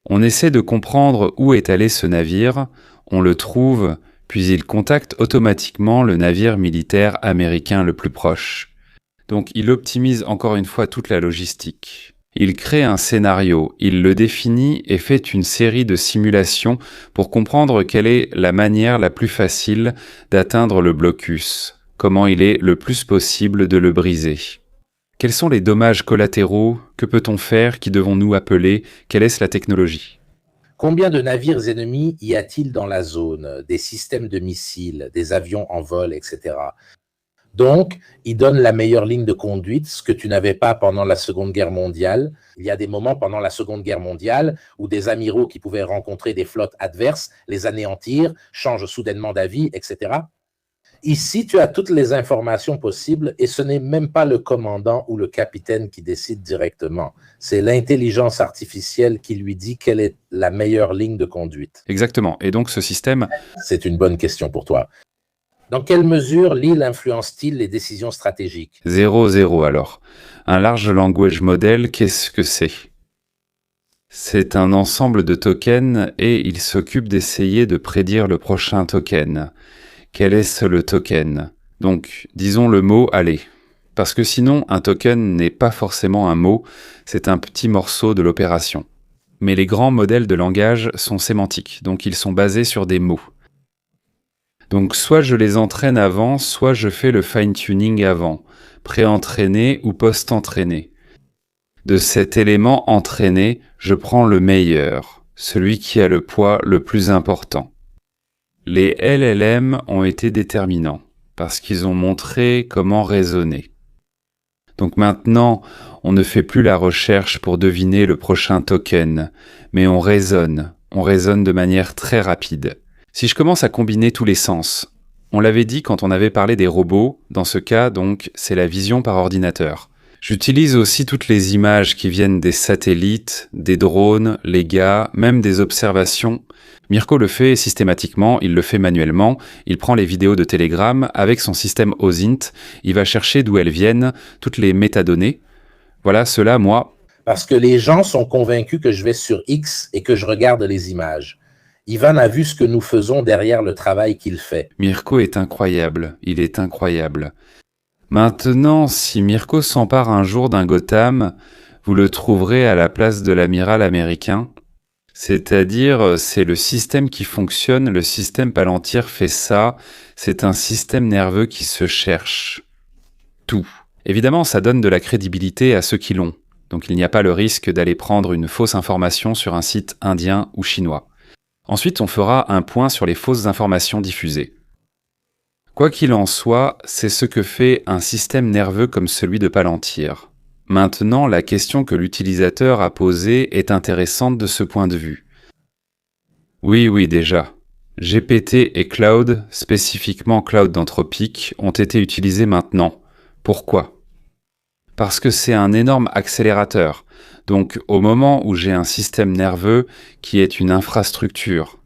On essaie de comprendre où est allé ce navire, on le trouve, puis il contacte automatiquement le navire militaire américain le plus proche. Donc il optimise encore une fois toute la logistique. Il crée un scénario, il le définit et fait une série de simulations pour comprendre quelle est la manière la plus facile d'atteindre le blocus, comment il est le plus possible de le briser. Quels sont les dommages collatéraux ? Que peut-on faire ? Qui devons-nous appeler ? Quelle est la technologie ? Combien de navires ennemis y a-t-il dans la zone ? Des systèmes de missiles, des avions en vol, etc. Donc, il donne la meilleure ligne de conduite, ce que tu n'avais pas pendant la Seconde Guerre mondiale. Il y a des moments pendant la Seconde Guerre mondiale où des amiraux qui pouvaient rencontrer des flottes adverses, les anéantir, changent soudainement d'avis, etc. Ici, tu as toutes les informations possibles et ce n'est même pas le commandant ou le capitaine qui décide directement. C'est l'intelligence artificielle qui lui dit quelle est la meilleure ligne de conduite. Exactement. Et donc ce système... C'est une bonne question pour toi. Dans quelle mesure l'île influence-t-il les décisions stratégiques ? 0,0 alors. Un large language model, qu'est-ce que c'est ? C'est un ensemble de tokens et il s'occupe d'essayer de prédire le prochain token. Quel est le token ? Donc, disons le mot « aller ». Parce que sinon, un token n'est pas forcément un mot, c'est un petit morceau de l'opération. Mais les grands modèles de langage sont sémantiques, donc ils sont basés sur des mots. Donc soit je les entraîne avant, soit je fais le fine-tuning avant, pré-entraîné ou post-entraîné. De cet élément entraîné, je prends le meilleur, celui qui a le poids le plus important. Les LLM ont été déterminants parce qu'ils ont montré comment raisonner. Donc maintenant, on ne fait plus la recherche pour deviner le prochain token, mais on raisonne de manière très rapide. Si je commence à combiner tous les sens, on l'avait dit quand on avait parlé des robots, dans ce cas donc c'est la vision par ordinateur. J'utilise aussi toutes les images qui viennent des satellites, des drones, les gars, même des observations. Mirko le fait systématiquement, il le fait manuellement, il prend les vidéos de Telegram avec son système OSINT, il va chercher d'où elles viennent, toutes les métadonnées. Voilà, cela, moi... Parce que les gens sont convaincus que je vais sur X et que je regarde les images. Ivan a vu ce que nous faisons derrière le travail qu'il fait. Mirko est incroyable, il est incroyable. Maintenant, si Mirko s'empare un jour d'un Gotham, vous le trouverez à la place de l'amiral américain. C'est-à-dire, c'est le système qui fonctionne, le système Palantir fait ça, c'est un système nerveux qui se cherche. Tout. Évidemment, ça donne de la crédibilité à ceux qui l'ont. Donc il n'y a pas le risque d'aller prendre une fausse information sur un site indien ou chinois. Ensuite, on fera un point sur les fausses informations diffusées. Quoi qu'il en soit, c'est ce que fait un système nerveux comme celui de Palantir. Maintenant, la question que l'utilisateur a posée est intéressante de ce point de vue. Oui, déjà. GPT et Cloud, spécifiquement Cloud d'Anthropic, ont été utilisés maintenant. Pourquoi ? Parce que c'est un énorme accélérateur. Donc, au moment où j'ai un système nerveux qui est une infrastructure.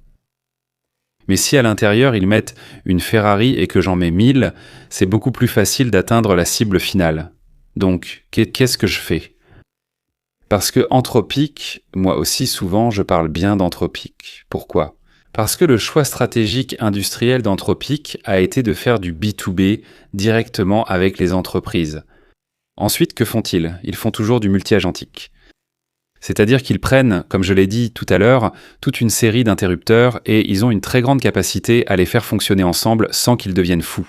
Mais si à l'intérieur ils mettent une Ferrari et que j'en mets 1000, c'est beaucoup plus facile d'atteindre la cible finale. Donc, qu'est-ce que je fais ? Parce que Anthropic, moi aussi souvent je parle bien d'Anthropic. Pourquoi ? Parce que le choix stratégique industriel d'Anthropic a été de faire du B2B directement avec les entreprises. Ensuite, que font-ils ? Ils font toujours du multi-agentique. C'est-à-dire qu'ils prennent, comme je l'ai dit tout à l'heure, toute une série d'interrupteurs et ils ont une très grande capacité à les faire fonctionner ensemble sans qu'ils deviennent fous.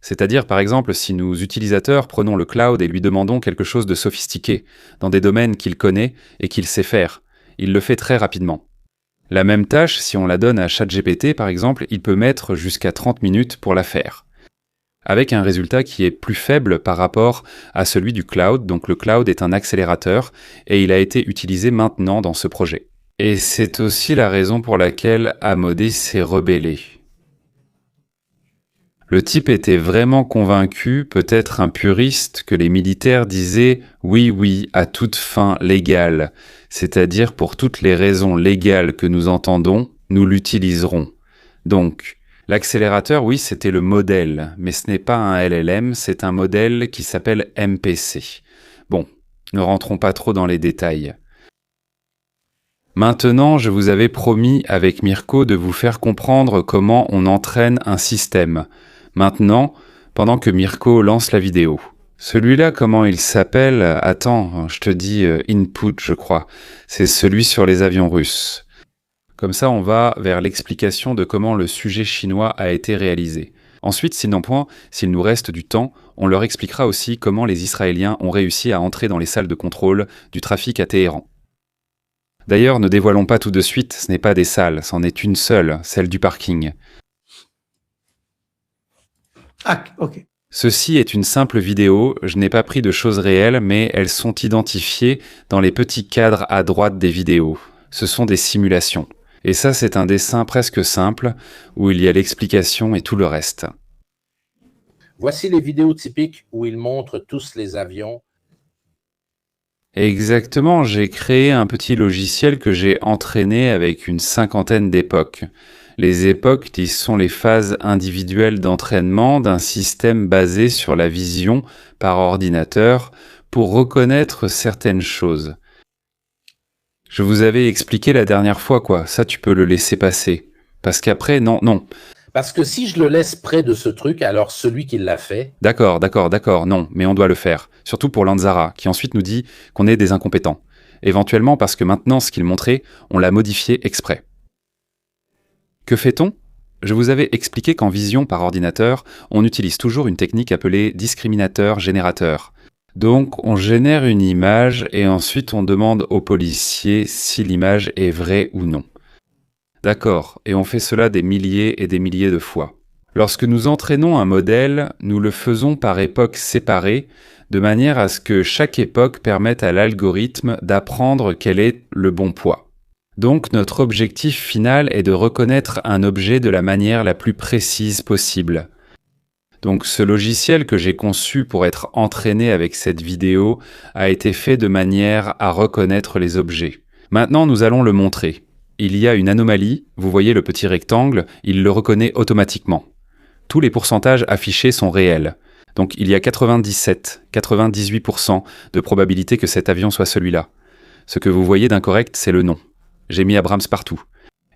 C'est-à-dire, par exemple, si nous, utilisateurs, prenons le cloud et lui demandons quelque chose de sophistiqué, dans des domaines qu'il connaît et qu'il sait faire, il le fait très rapidement. La même tâche, si on la donne à ChatGPT, par exemple, il peut mettre jusqu'à 30 minutes pour la faire. Avec un résultat qui est plus faible par rapport à celui du cloud. Donc le cloud est un accélérateur et il a été utilisé maintenant dans ce projet. Et c'est aussi la raison pour laquelle Amodé s'est rebellé. Le type était vraiment convaincu, peut-être un puriste, que les militaires disaient « oui, à toute fin légale », c'est-à-dire pour toutes les raisons légales que nous entendons, nous l'utiliserons. Donc, l'accélérateur, oui, c'était le modèle, mais ce n'est pas un LLM, c'est un modèle qui s'appelle MPC. Bon, ne rentrons pas trop dans les détails. Maintenant, je vous avais promis avec Mirko de vous faire comprendre comment on entraîne un système. Maintenant, pendant que Mirko lance la vidéo. Celui-là, comment il s'appelle ? Attends, je te dis Input, je crois. C'est celui sur les avions russes. Comme ça, on va vers l'explication de comment le sujet chinois a été réalisé. Ensuite, s'il nous reste du temps, on leur expliquera aussi comment les Israéliens ont réussi à entrer dans les salles de contrôle du trafic à Téhéran. D'ailleurs, ne dévoilons pas tout de suite, ce n'est pas des salles, c'en est une seule, celle du parking. Ah, ok. Ceci est une simple vidéo, je n'ai pas pris de choses réelles, mais elles sont identifiées dans les petits cadres à droite des vidéos. Ce sont des simulations. Et ça, c'est un dessin presque simple, où il y a l'explication et tout le reste. Voici les vidéos typiques où ils montrent tous les avions. Exactement, j'ai créé un petit logiciel que j'ai entraîné avec une 50aine d'époques. Les époques qui sont les phases individuelles d'entraînement d'un système basé sur la vision par ordinateur pour reconnaître certaines choses. Je vous avais expliqué la dernière fois, quoi. Ça, tu peux le laisser passer. Parce qu'après, non. Parce que si je le laisse près de ce truc, alors celui qui l'a fait... D'accord, non, mais on doit le faire. Surtout pour Lanzara, qui ensuite nous dit qu'on est des incompétents. Éventuellement parce que maintenant, ce qu'il montrait, on l'a modifié exprès. Que fait-on ? Je vous avais expliqué qu'en vision par ordinateur, on utilise toujours une technique appelée discriminateur-générateur. Donc, on génère une image et ensuite on demande au policier si l'image est vraie ou non. D'accord, et on fait cela des milliers et des milliers de fois. Lorsque nous entraînons un modèle, nous le faisons par époques séparées, de manière à ce que chaque époque permette à l'algorithme d'apprendre quel est le bon poids. Donc notre objectif final est de reconnaître un objet de la manière la plus précise possible. Donc ce logiciel que j'ai conçu pour être entraîné avec cette vidéo a été fait de manière à reconnaître les objets. Maintenant nous allons le montrer. Il y a une anomalie, vous voyez le petit rectangle, il le reconnaît automatiquement. Tous les pourcentages affichés sont réels. Donc il y a 97, 98% de probabilité que cet avion soit celui-là. Ce que vous voyez d'incorrect, c'est le nom. J'ai mis Abrams partout.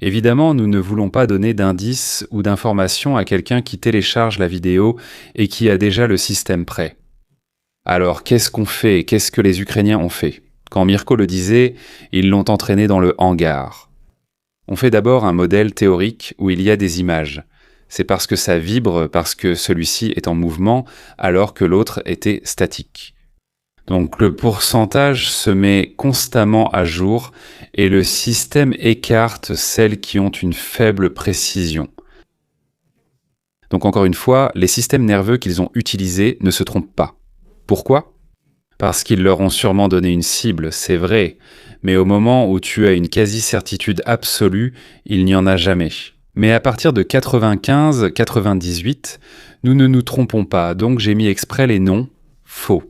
Évidemment, nous ne voulons pas donner d'indices ou d'informations à quelqu'un qui télécharge la vidéo et qui a déjà le système prêt. Alors, qu'est-ce qu'on fait? Qu'est-ce que les Ukrainiens ont fait? Quand Mirko le disait, ils l'ont entraîné dans le hangar. On fait d'abord un modèle théorique où il y a des images. C'est parce que ça vibre, parce que celui-ci est en mouvement, alors que l'autre était statique. Donc le pourcentage se met constamment à jour et le système écarte celles qui ont une faible précision. Donc encore une fois, les systèmes nerveux qu'ils ont utilisés ne se trompent pas. Pourquoi? Parce qu'ils leur ont sûrement donné une cible, c'est vrai, mais au moment où tu as une quasi-certitude absolue, il n'y en a jamais. Mais à partir de 95-98, nous ne nous trompons pas, donc j'ai mis exprès les noms faux.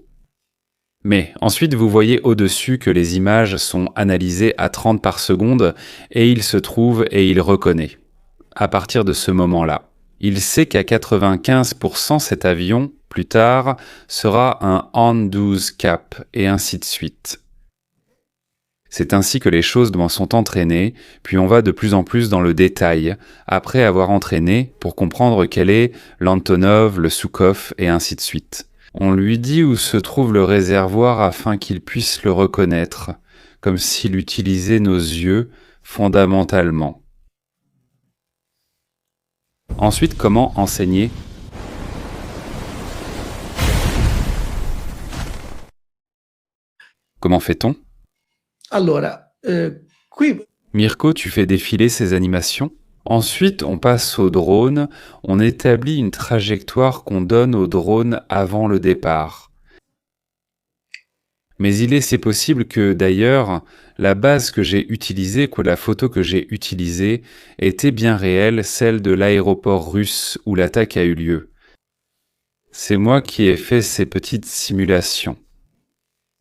Mais ensuite, vous voyez au-dessus que les images sont analysées à 30 par seconde et il se trouve et il reconnaît. À partir de ce moment-là, il sait qu'à 95% cet avion, plus tard, sera un On-12 Cap et ainsi de suite. C'est ainsi que les choses m'en sont entraînées, puis on va de plus en plus dans le détail, après avoir entraîné pour comprendre quel est l'Antonov, le Sukhov et ainsi de suite. On lui dit où se trouve le réservoir afin qu'il puisse le reconnaître, comme s'il utilisait nos yeux fondamentalement. Ensuite, comment enseigner? Comment fait-on? Allora, qui Mirko, tu fais défiler ces animations? Ensuite, on passe au drone, on établit une trajectoire qu'on donne au drone avant le départ. Mais c'est possible que, d'ailleurs, la base que j'ai utilisée, la photo que j'ai utilisée, était bien réelle, celle de l'aéroport russe où l'attaque a eu lieu. C'est moi qui ai fait ces petites simulations.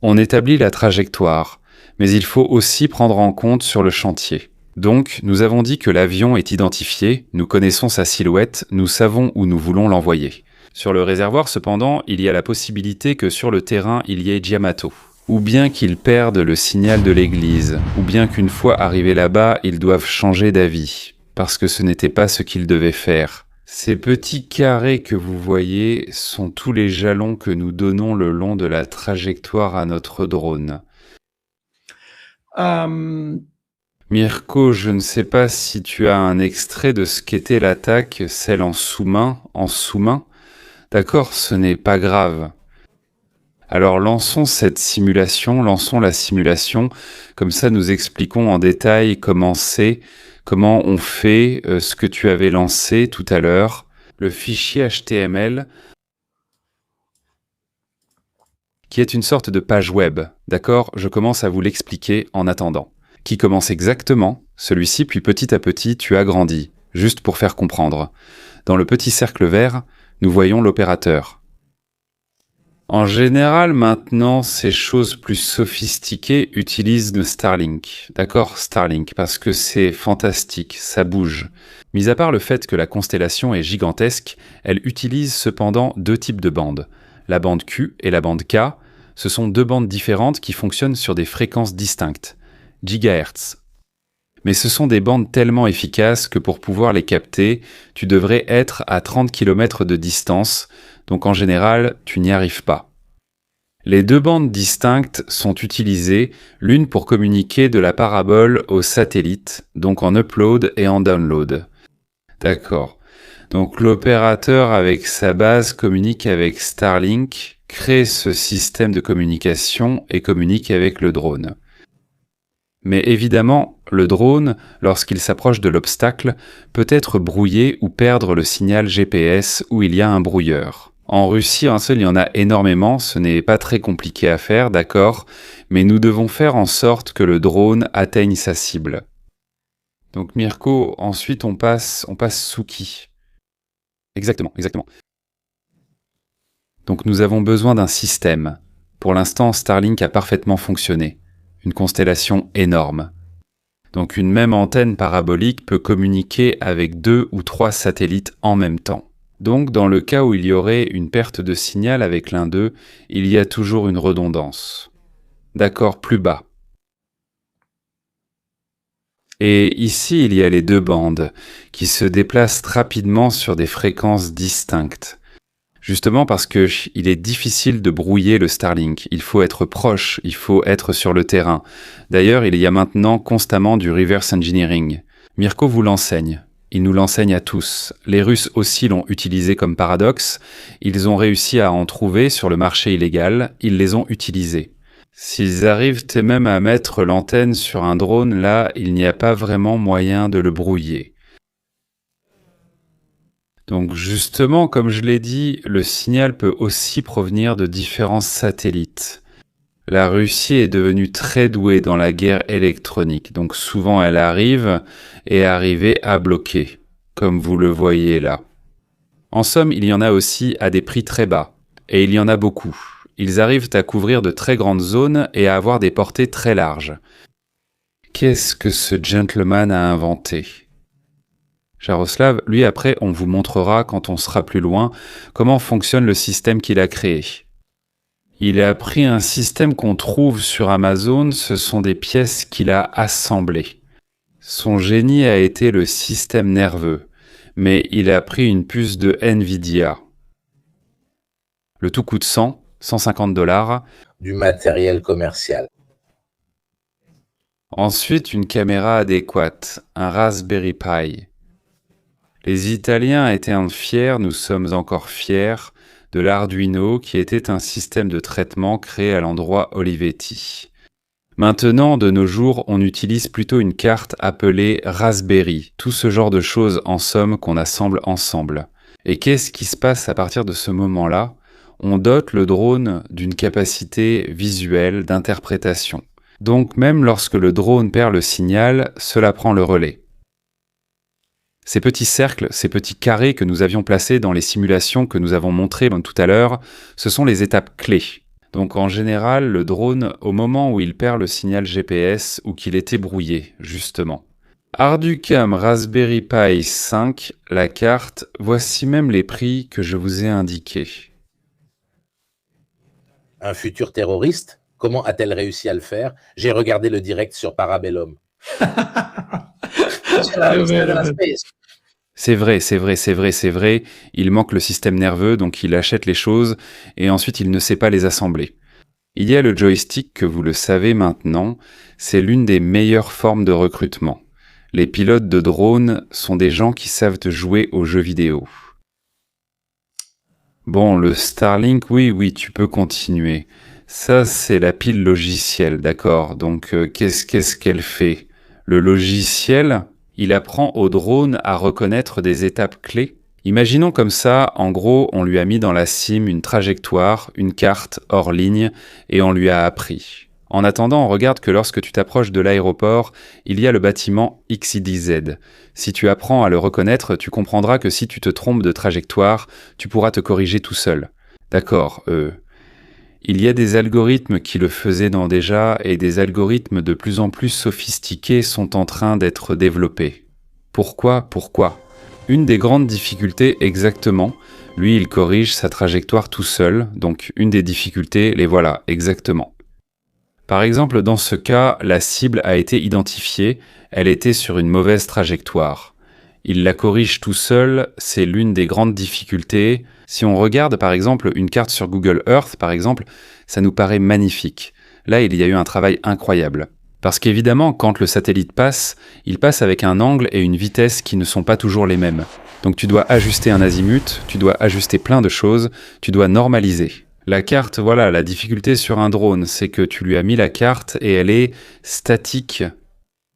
On établit la trajectoire, mais il faut aussi prendre en compte sur le chantier. Donc, nous avons dit que l'avion est identifié, nous connaissons sa silhouette, nous savons où nous voulons l'envoyer. Sur le réservoir, cependant, il y a la possibilité que sur le terrain, il y ait Giamato. Ou bien qu'ils perdent le signal de l'église, ou bien qu'une fois arrivés là-bas, ils doivent changer d'avis, parce que ce n'était pas ce qu'ils devaient faire. Ces petits carrés que vous voyez sont tous les jalons que nous donnons le long de la trajectoire à notre drone. Mirko, je ne sais pas si tu as un extrait de ce qu'était l'attaque, celle en sous-main, D'accord, ce n'est pas grave. Alors lançons la simulation, comme ça nous expliquons en détail comment on fait ce que tu avais lancé tout à l'heure, le fichier HTML, qui est une sorte de page web, d'accord? Je commence à vous l'expliquer en attendant. Qui commence exactement, celui-ci, puis petit à petit, tu agrandis, juste pour faire comprendre. Dans le petit cercle vert, nous voyons l'opérateur. En général, maintenant, ces choses plus sophistiquées utilisent le Starlink. D'accord, Starlink, parce que c'est fantastique, ça bouge. Mis à part le fait que la constellation est gigantesque, elle utilise cependant deux types de bandes. La bande Q et la bande K, ce sont deux bandes différentes qui fonctionnent sur des fréquences distinctes. Gigahertz. Mais ce sont des bandes tellement efficaces que pour pouvoir les capter, tu devrais être à 30 km de distance, donc en général, tu n'y arrives pas. Les deux bandes distinctes sont utilisées, l'une pour communiquer de la parabole au satellite, donc en upload et en download. D'accord. Donc l'opérateur avec sa base communique avec Starlink, crée ce système de communication et communique avec le drone. Mais évidemment, le drone, lorsqu'il s'approche de l'obstacle, peut être brouillé ou perdre le signal GPS où il y a un brouilleur. En Russie, il y en a énormément, ce n'est pas très compliqué à faire, d'accord, mais nous devons faire en sorte que le drone atteigne sa cible. Donc Mirko, ensuite on passe sous qui ? Exactement. Donc nous avons besoin d'un système. Pour l'instant, Starlink a parfaitement fonctionné. Une constellation énorme. Donc une même antenne parabolique peut communiquer avec 2 ou 3 satellites en même temps. Donc dans le cas où il y aurait une perte de signal avec l'un d'eux, il y a toujours une redondance. D'accord, plus bas. Et ici, il y a les 2 bandes qui se déplacent rapidement sur des fréquences distinctes. Justement parce que il est difficile de brouiller le Starlink. Il faut être proche, il faut être sur le terrain. D'ailleurs, il y a maintenant constamment du reverse engineering. Mirko vous l'enseigne. Il nous l'enseigne à tous. Les Russes aussi l'ont utilisé comme paradoxe. Ils ont réussi à en trouver sur le marché illégal. Ils les ont utilisés. S'ils arrivent même à mettre l'antenne sur un drone, là, il n'y a pas vraiment moyen de le brouiller. Donc justement, comme je l'ai dit, le signal peut aussi provenir de différents satellites. La Russie est devenue très douée dans la guerre électronique, donc souvent elle arrive et est arrivée à bloquer, comme vous le voyez là. En somme, il y en a aussi à des prix très bas, et il y en a beaucoup. Ils arrivent à couvrir de très grandes zones et à avoir des portées très larges. Qu'est-ce que ce gentleman a inventé ? Jaroslav, lui après, on vous montrera quand on sera plus loin comment fonctionne le système qu'il a créé. Il a pris un système qu'on trouve sur Amazon, ce sont des pièces qu'il a assemblées. Son génie a été le système nerveux, mais il a pris une puce de Nvidia. Le tout coûte $150. Du matériel commercial. Ensuite, une caméra adéquate, un Raspberry Pi. Les Italiens étaient fiers, nous sommes encore fiers, de l'Arduino qui était un système de traitement créé à l'endroit Olivetti. Maintenant, de nos jours, on utilise plutôt une carte appelée Raspberry, tout ce genre de choses en somme qu'on assemble ensemble. Et qu'est-ce qui se passe à partir de ce moment-là ? On dote le drone d'une capacité visuelle d'interprétation. Donc même lorsque le drone perd le signal, cela prend le relais. Ces petits cercles, ces petits carrés que nous avions placés dans les simulations que nous avons montrées tout à l'heure, ce sont les étapes clés. Donc en général, le drone, au moment où il perd le signal GPS ou qu'il était brouillé, justement. Arducam Raspberry Pi 5, la carte, voici même les prix que je vous ai indiqués. Un futur terroriste, comment a-t-elle réussi à le faire ? J'ai regardé le direct sur Parabellum. C'est vrai. Il manque le système nerveux, donc il achète les choses et ensuite il ne sait pas les assembler. Il y a le joystick que vous le savez maintenant, c'est l'une des meilleures formes de recrutement. Les pilotes de drones sont des gens qui savent jouer aux jeux vidéo. Bon, le Starlink, oui, tu peux continuer. Ça, c'est la pile logicielle, d'accord. Donc, qu'est-ce qu'elle fait ? Le logiciel, il apprend au drone à reconnaître des étapes clés. Imaginons comme ça, en gros, on lui a mis dans la SIM une trajectoire, une carte hors ligne, et on lui a appris. En attendant, on regarde que lorsque tu t'approches de l'aéroport, il y a le bâtiment XYZ. Si tu apprends à le reconnaître, tu comprendras que si tu te trompes de trajectoire, tu pourras te corriger tout seul. D'accord, il y a des algorithmes qui le faisaient déjà et des algorithmes de plus en plus sophistiqués sont en train d'être développés. Pourquoi ? Une des grandes difficultés exactement, lui il corrige sa trajectoire tout seul, donc une des difficultés, les voilà, exactement. Par exemple, dans ce cas, la cible a été identifiée, elle était sur une mauvaise trajectoire. Il la corrige tout seul, c'est l'une des grandes difficultés. Si on regarde par exemple une carte sur Google Earth, par exemple, ça nous paraît magnifique. Là, il y a eu un travail incroyable. Parce qu'évidemment, quand le satellite passe, il passe avec un angle et une vitesse qui ne sont pas toujours les mêmes. Donc tu dois ajuster un azimut, tu dois ajuster plein de choses, tu dois normaliser. La carte, voilà, la difficulté sur un drone, c'est que tu lui as mis la carte et elle est statique.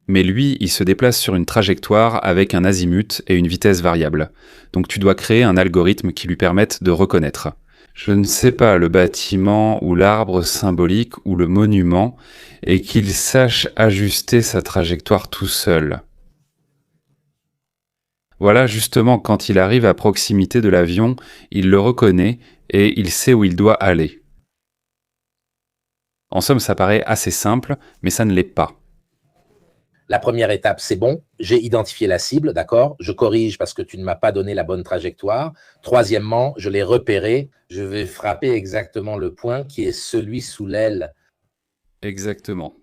Mais lui, il se déplace sur une trajectoire avec un azimut et une vitesse variable. Donc tu dois créer un algorithme qui lui permette de reconnaître. Je ne sais pas, le bâtiment ou l'arbre symbolique ou le monument, et qu'il sache ajuster sa trajectoire tout seul. Voilà, justement, quand il arrive à proximité de l'avion, il le reconnaît et il sait où il doit aller. En somme, ça paraît assez simple, mais ça ne l'est pas. La première étape, c'est bon, j'ai identifié la cible, d'accord? Je corrige parce que tu ne m'as pas donné la bonne trajectoire. Troisièmement, je l'ai repéré, je vais frapper exactement le point qui est celui sous l'aile, Exactement.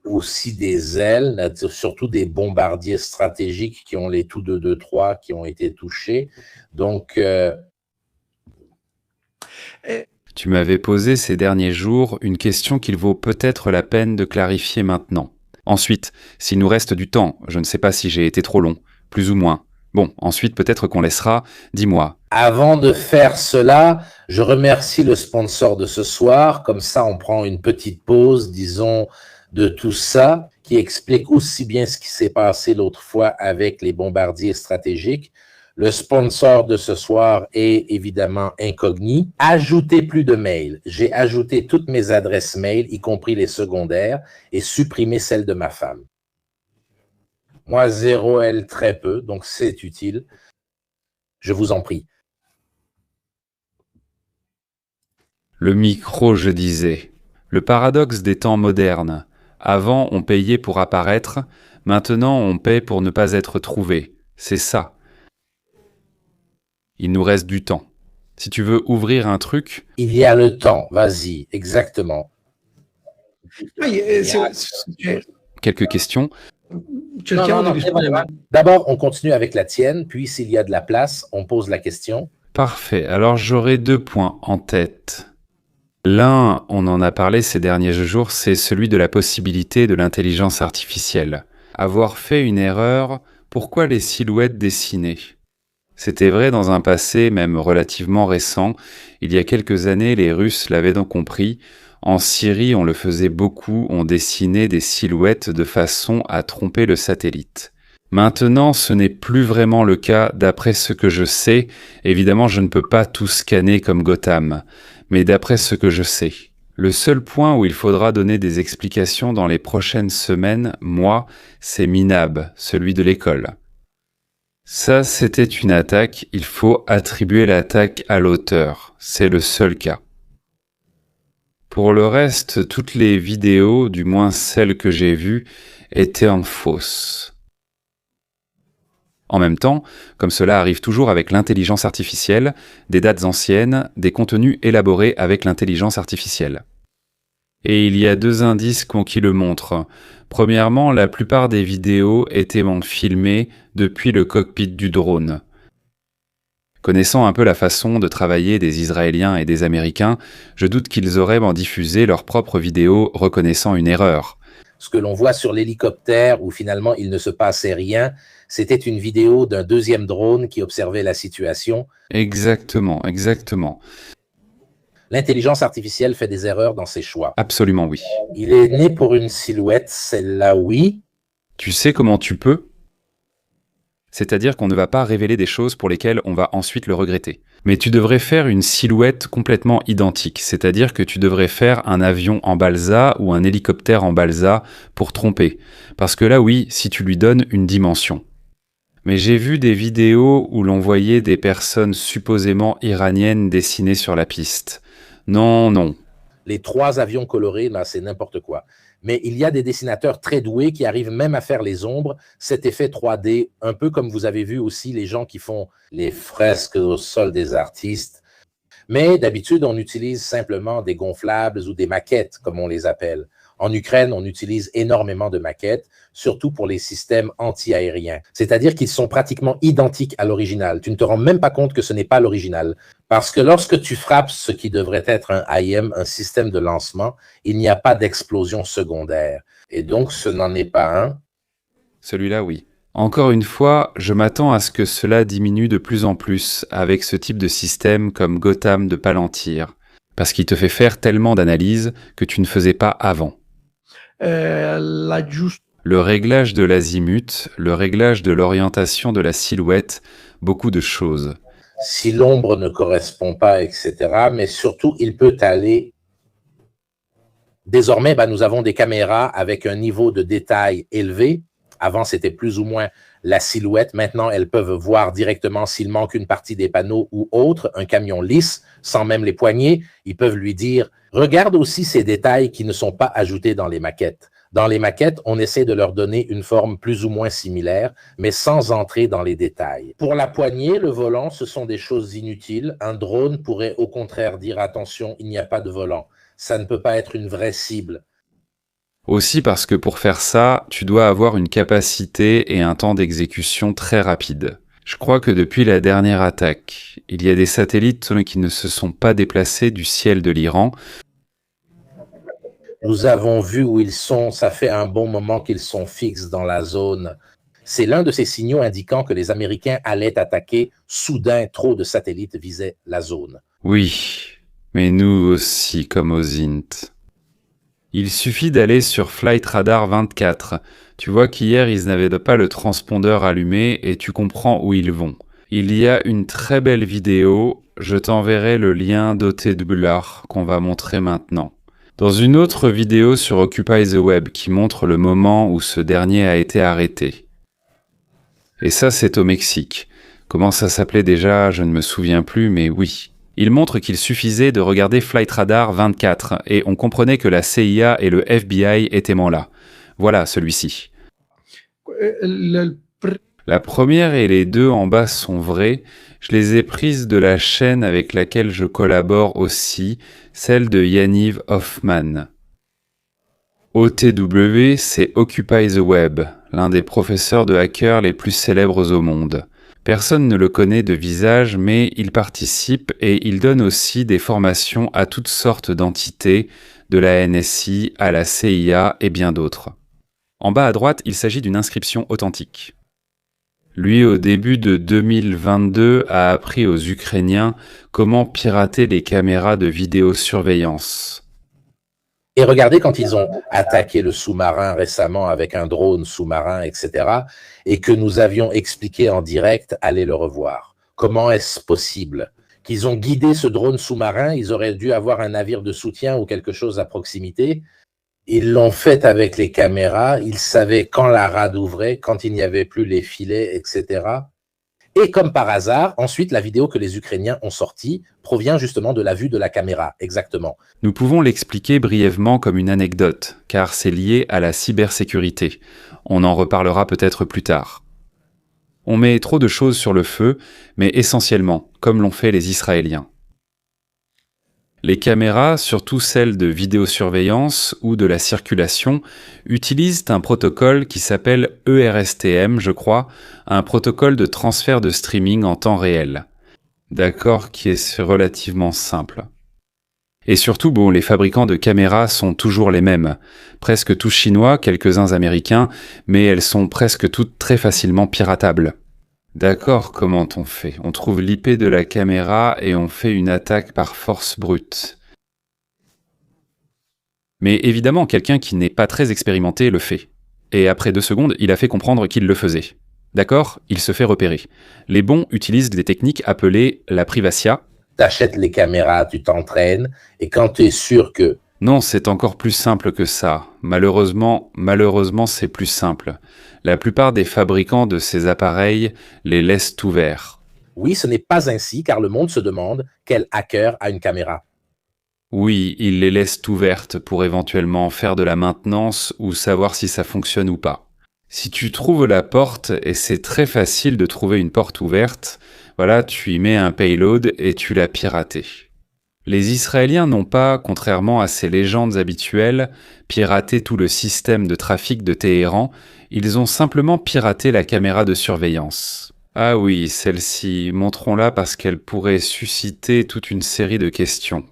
aussi des ailes, surtout des bombardiers stratégiques qui ont les Tu-223 qui ont été touchés. Donc, Tu m'avais posé ces derniers jours une question qu'il vaut peut-être la peine de clarifier maintenant. Ensuite, s'il nous reste du temps, je ne sais pas si j'ai été trop long, plus ou moins. Bon, ensuite peut-être qu'on laissera, dis-moi. avant de faire cela, je remercie le sponsor de ce soir. Comme ça, on prend une petite pause, disons, de tout ça, qui explique aussi bien ce qui s'est passé l'autre fois avec les bombardiers stratégiques. Le sponsor de ce soir est évidemment Incogni. Ajoutez plus de mails. J'ai ajouté toutes mes adresses mail, y compris les secondaires, et supprimé celles de ma femme. Moi, zéro, elle, très peu, donc c'est utile. Je vous en prie. Le micro, je disais. Le paradoxe des temps modernes. Avant, on payait pour apparaître, maintenant on paie pour ne pas être trouvé. C'est ça. Il nous reste du temps. Si tu veux ouvrir un truc... Il y a le temps, vas-y, exactement. Poi, Quelques questions. cerchiamo Non, di rispondere. d'abord, on continue avec la tienne, puis s'il y a de la place, on pose la question. Parfait. Alors j'aurai 2 points en tête. L'un, on en a parlé ces derniers jours, c'est celui de la possibilité de l'intelligence artificielle. Avoir fait une erreur, pourquoi les silhouettes dessinées ? C'était vrai dans un passé même relativement récent. Il y a quelques années, les Russes l'avaient donc compris. En Syrie, on le faisait beaucoup, on dessinait des silhouettes de façon à tromper le satellite. Maintenant, ce n'est plus vraiment le cas d'après ce que je sais. Évidemment, je ne peux pas tout scanner comme Gotham, mais d'après ce que je sais. Le seul point où il faudra donner des explications dans les prochaines semaines, moi, c'est Minab, celui de l'école. Ça, c'était une attaque, il faut attribuer l'attaque à l'auteur. C'est le seul cas. Pour le reste, toutes les vidéos, du moins celles que j'ai vues, étaient en fausse. En même temps, comme cela arrive toujours avec l'intelligence artificielle, des dates anciennes, des contenus élaborés avec l'intelligence artificielle. Et il y a 2 indices qui le montrent. Premièrement, la plupart des vidéos étaient filmées depuis le cockpit du drone. Connaissant un peu la façon de travailler des Israéliens et des Américains, je doute qu'ils auraient diffusé leurs propres vidéos reconnaissant une erreur. Ce que l'on voit sur l'hélicoptère où finalement il ne se passait rien, c'était une vidéo d'un deuxième drone qui observait la situation. Exactement, exactement. L'intelligence artificielle fait des erreurs dans ses choix. Absolument oui. Il est né pour une silhouette, celle-là oui. Tu sais comment tu peux ? C'est-à-dire qu'on ne va pas révéler des choses pour lesquelles on va ensuite le regretter. Mais tu devrais faire une silhouette complètement identique, c'est-à-dire que tu devrais faire un avion en balsa ou un hélicoptère en balsa pour tromper. Parce que là oui, si tu lui donnes une dimension. Mais j'ai vu des vidéos où l'on voyait des personnes supposément iraniennes dessinées sur la piste. Non, non. Les 3 avions colorés, là, c'est n'importe quoi. Mais il y a des dessinateurs très doués qui arrivent même à faire les ombres, cet effet 3D, un peu comme vous avez vu aussi les gens qui font les fresques au sol des artistes. Mais d'habitude, on utilise simplement des gonflables ou des maquettes, comme on les appelle. En Ukraine, on utilise énormément de maquettes, surtout pour les systèmes anti-aériens. C'est-à-dire qu'ils sont pratiquement identiques à l'original. Tu ne te rends même pas compte que ce n'est pas l'original. Parce que lorsque tu frappes ce qui devrait être un IM, un système de lancement, il n'y a pas d'explosion secondaire. Et donc, ce n'en est pas un. Celui-là, oui. Encore une fois, je m'attends à ce que cela diminue de plus en plus avec ce type de système comme Gotham de Palantir. Parce qu'il te fait faire tellement d'analyses que tu ne faisais pas avant. Le réglage de l'azimut, le réglage de l'orientation de la silhouette, beaucoup de choses. Si l'ombre ne correspond pas, etc. Mais surtout, il peut aller... Désormais, nous avons des caméras avec un niveau de détail élevé. Avant, c'était plus ou moins la silhouette. Maintenant, elles peuvent voir directement s'il manque une partie des panneaux ou autre, un camion lisse, sans même les poignées. Ils peuvent lui dire, regarde aussi ces détails qui ne sont pas ajoutés dans les maquettes. Dans les maquettes, on essaie de leur donner une forme plus ou moins similaire, mais sans entrer dans les détails. Pour la poignée, le volant, ce sont des choses inutiles. Un drone pourrait au contraire dire, attention, il n'y a pas de volant. Ça ne peut pas être une vraie cible. Aussi parce que pour faire ça, tu dois avoir une capacité et un temps d'exécution très rapide. Je crois que depuis la dernière attaque, il y a des satellites qui ne se sont pas déplacés du ciel de l'Iran. Nous avons vu où ils sont, ça fait un bon moment qu'ils sont fixes dans la zone. C'est l'un de ces signaux indiquant que les Américains allaient attaquer. Soudain, trop de satellites visaient la zone. Oui, mais nous aussi, comme aux INT. Il suffit d'aller sur Flight Radar 24. Tu vois qu'hier, ils n'avaient pas le transpondeur allumé et tu comprends où ils vont. Il y a une très belle vidéo, je t'enverrai le lien d'OTWR qu'on va montrer maintenant. Dans une autre vidéo sur Occupy the Web qui montre le moment où ce dernier a été arrêté. Et ça, c'est au Mexique. Comment ça s'appelait déjà, je ne me souviens plus, mais oui. Il montre qu'il suffisait de regarder Flight Radar 24 et on comprenait que la CIA et le FBI étaient là. Voilà celui-ci. La première et les deux en bas sont vraies. Je les ai prises de la chaîne avec laquelle je collabore aussi, celle de Yaniv Hoffman. OTW, c'est Occupy the Web, l'un des professeurs de hackers les plus célèbres au monde. Personne ne le connaît de visage, mais il participe et il donne aussi des formations à toutes sortes d'entités, de la NSI à la CIA et bien d'autres. En bas à droite, il s'agit d'une inscription authentique. Lui, au début de 2022, a appris aux Ukrainiens comment pirater les caméras de vidéosurveillance. Et regardez quand ils ont attaqué le sous-marin récemment avec un drone sous-marin, etc., et que nous avions expliqué en direct, allez le revoir. Comment est-ce possible qu'ils ont guidé ce drone sous-marin? Ils auraient dû avoir un navire de soutien ou quelque chose à proximité. Ils l'ont fait avec les caméras. Ils savaient quand la rade ouvrait, quand il n'y avait plus les filets, etc. Et comme par hasard, ensuite, la vidéo que les Ukrainiens ont sortie provient justement de la vue de la caméra, exactement. Nous pouvons l'expliquer brièvement comme une anecdote, car c'est lié à la cybersécurité. On en reparlera peut-être plus tard. On met trop de choses sur le feu, mais essentiellement, comme l'ont fait les Israéliens. Les caméras, surtout celles de vidéosurveillance ou de la circulation, utilisent un protocole qui s'appelle ERSTM, je crois, un protocole de transfert de streaming en temps réel. D'accord, qui est relativement simple. Et surtout, les fabricants de caméras sont toujours les mêmes. Presque tous chinois, quelques-uns américains, mais elles sont presque toutes très facilement piratables. D'accord, comment on fait? On trouve l'IP de la caméra et on fait une attaque par force brute. Mais évidemment, quelqu'un qui n'est pas très expérimenté le fait. Et après 2 secondes, il a fait comprendre qu'il le faisait. D'accord? Il se fait repérer. Les bons utilisent des techniques appelées la privacia. T'achètes les caméras, tu t'entraînes, et quand tu es sûr que... Non, c'est encore plus simple que ça. Malheureusement, c'est plus simple. La plupart des fabricants de ces appareils les laissent ouverts. Oui, ce n'est pas ainsi, car le monde se demande quel hacker a une caméra. Oui, ils les laissent ouvertes pour éventuellement faire de la maintenance ou savoir si ça fonctionne ou pas. Si tu trouves la porte, et c'est très facile de trouver une porte ouverte, voilà, tu y mets un payload et tu l'as piraté. Les Israéliens n'ont pas, contrairement à ces légendes habituelles, piraté tout le système de trafic de Téhéran, ils ont simplement piraté la caméra de surveillance. Ah oui, celle-ci, montrons-la parce qu'elle pourrait susciter toute une série de questions.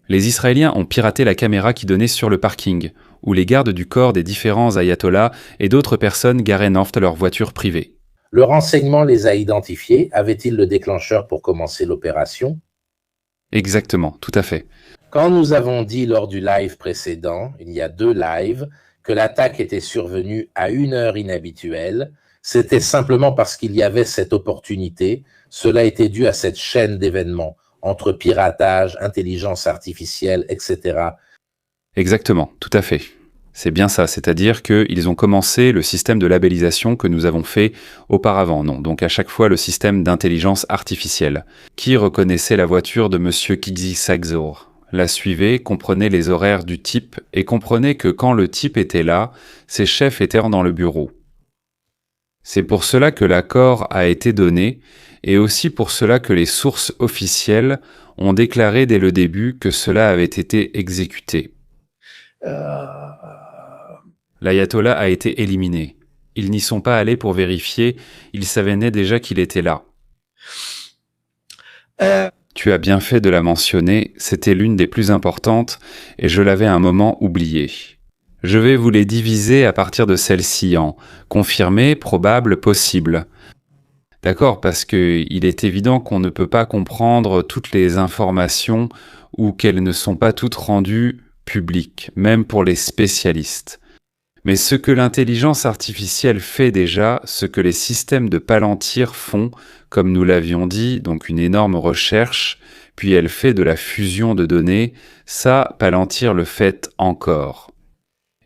Les Israéliens ont piraté la caméra qui donnait sur le parking, où les gardes du corps des différents ayatollahs et d'autres personnes garaient leurs voitures privées. Le renseignement les a identifiés. Avait-il le déclencheur pour commencer l'opération? Exactement, tout à fait. Quand nous avons dit lors du live précédent, il y a 2 lives, que l'attaque était survenue à une heure inhabituelle, c'était simplement parce qu'il y avait cette opportunité. Cela était dû à cette chaîne d'événements entre piratage, intelligence artificielle, etc. Exactement, tout à fait. C'est bien ça, c'est-à-dire qu'ils ont commencé le système de labellisation que nous avons fait auparavant, non, donc à chaque fois le système d'intelligence artificielle, qui reconnaissait la voiture de Monsieur Kizisagzor, la suivait, comprenait les horaires du type et comprenait que quand le type était là, ses chefs étaient dans le bureau. C'est pour cela que l'accord a été donné et aussi pour cela que les sources officielles ont déclaré dès le début que cela avait été exécuté. L'ayatollah a été éliminé. Ils n'y sont pas allés pour vérifier, ils savaient déjà qu'il était là. Tu as bien fait de la mentionner, c'était l'une des plus importantes et je l'avais un moment oubliée. Je vais vous les diviser à partir de celle-ci en confirmé, probable, possible. D'accord, parce qu'il est évident qu'on ne peut pas comprendre toutes les informations ou qu'elles ne sont pas toutes rendues publiques, même pour les spécialistes. Mais ce que l'intelligence artificielle fait déjà, ce que les systèmes de Palantir font, comme nous l'avions dit, donc une énorme recherche, puis elle fait de la fusion de données, ça, Palantir le fait encore.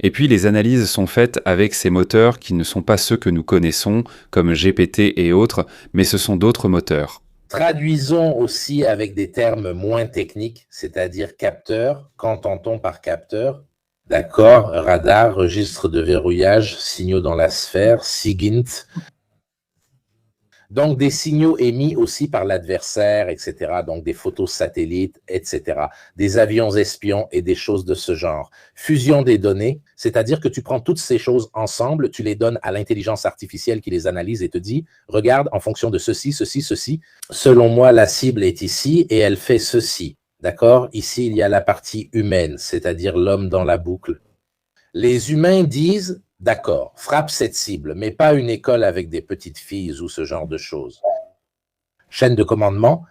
Et puis les analyses sont faites avec ces moteurs qui ne sont pas ceux que nous connaissons, comme GPT et autres, mais ce sont d'autres moteurs. Traduisons aussi avec des termes moins techniques, c'est-à-dire capteur. Qu'entend-on par capteur? D'accord, radar, registre de verrouillage, signaux dans la sphère, SIGINT. Donc, des signaux émis aussi par l'adversaire, etc. Donc, des photos satellites, etc. Des avions espions et des choses de ce genre. Fusion des données, c'est-à-dire que tu prends toutes ces choses ensemble, tu les donnes à l'intelligence artificielle qui les analyse et te dit, regarde, en fonction de ceci, ceci, ceci, selon moi, la cible est ici et elle fait ceci. D'accord? Ici, il y a la partie humaine, c'est-à-dire l'homme dans la boucle. Les humains disent, d'accord, frappe cette cible, mais pas une école avec des petites filles ou ce genre de choses. Chaîne de commandement.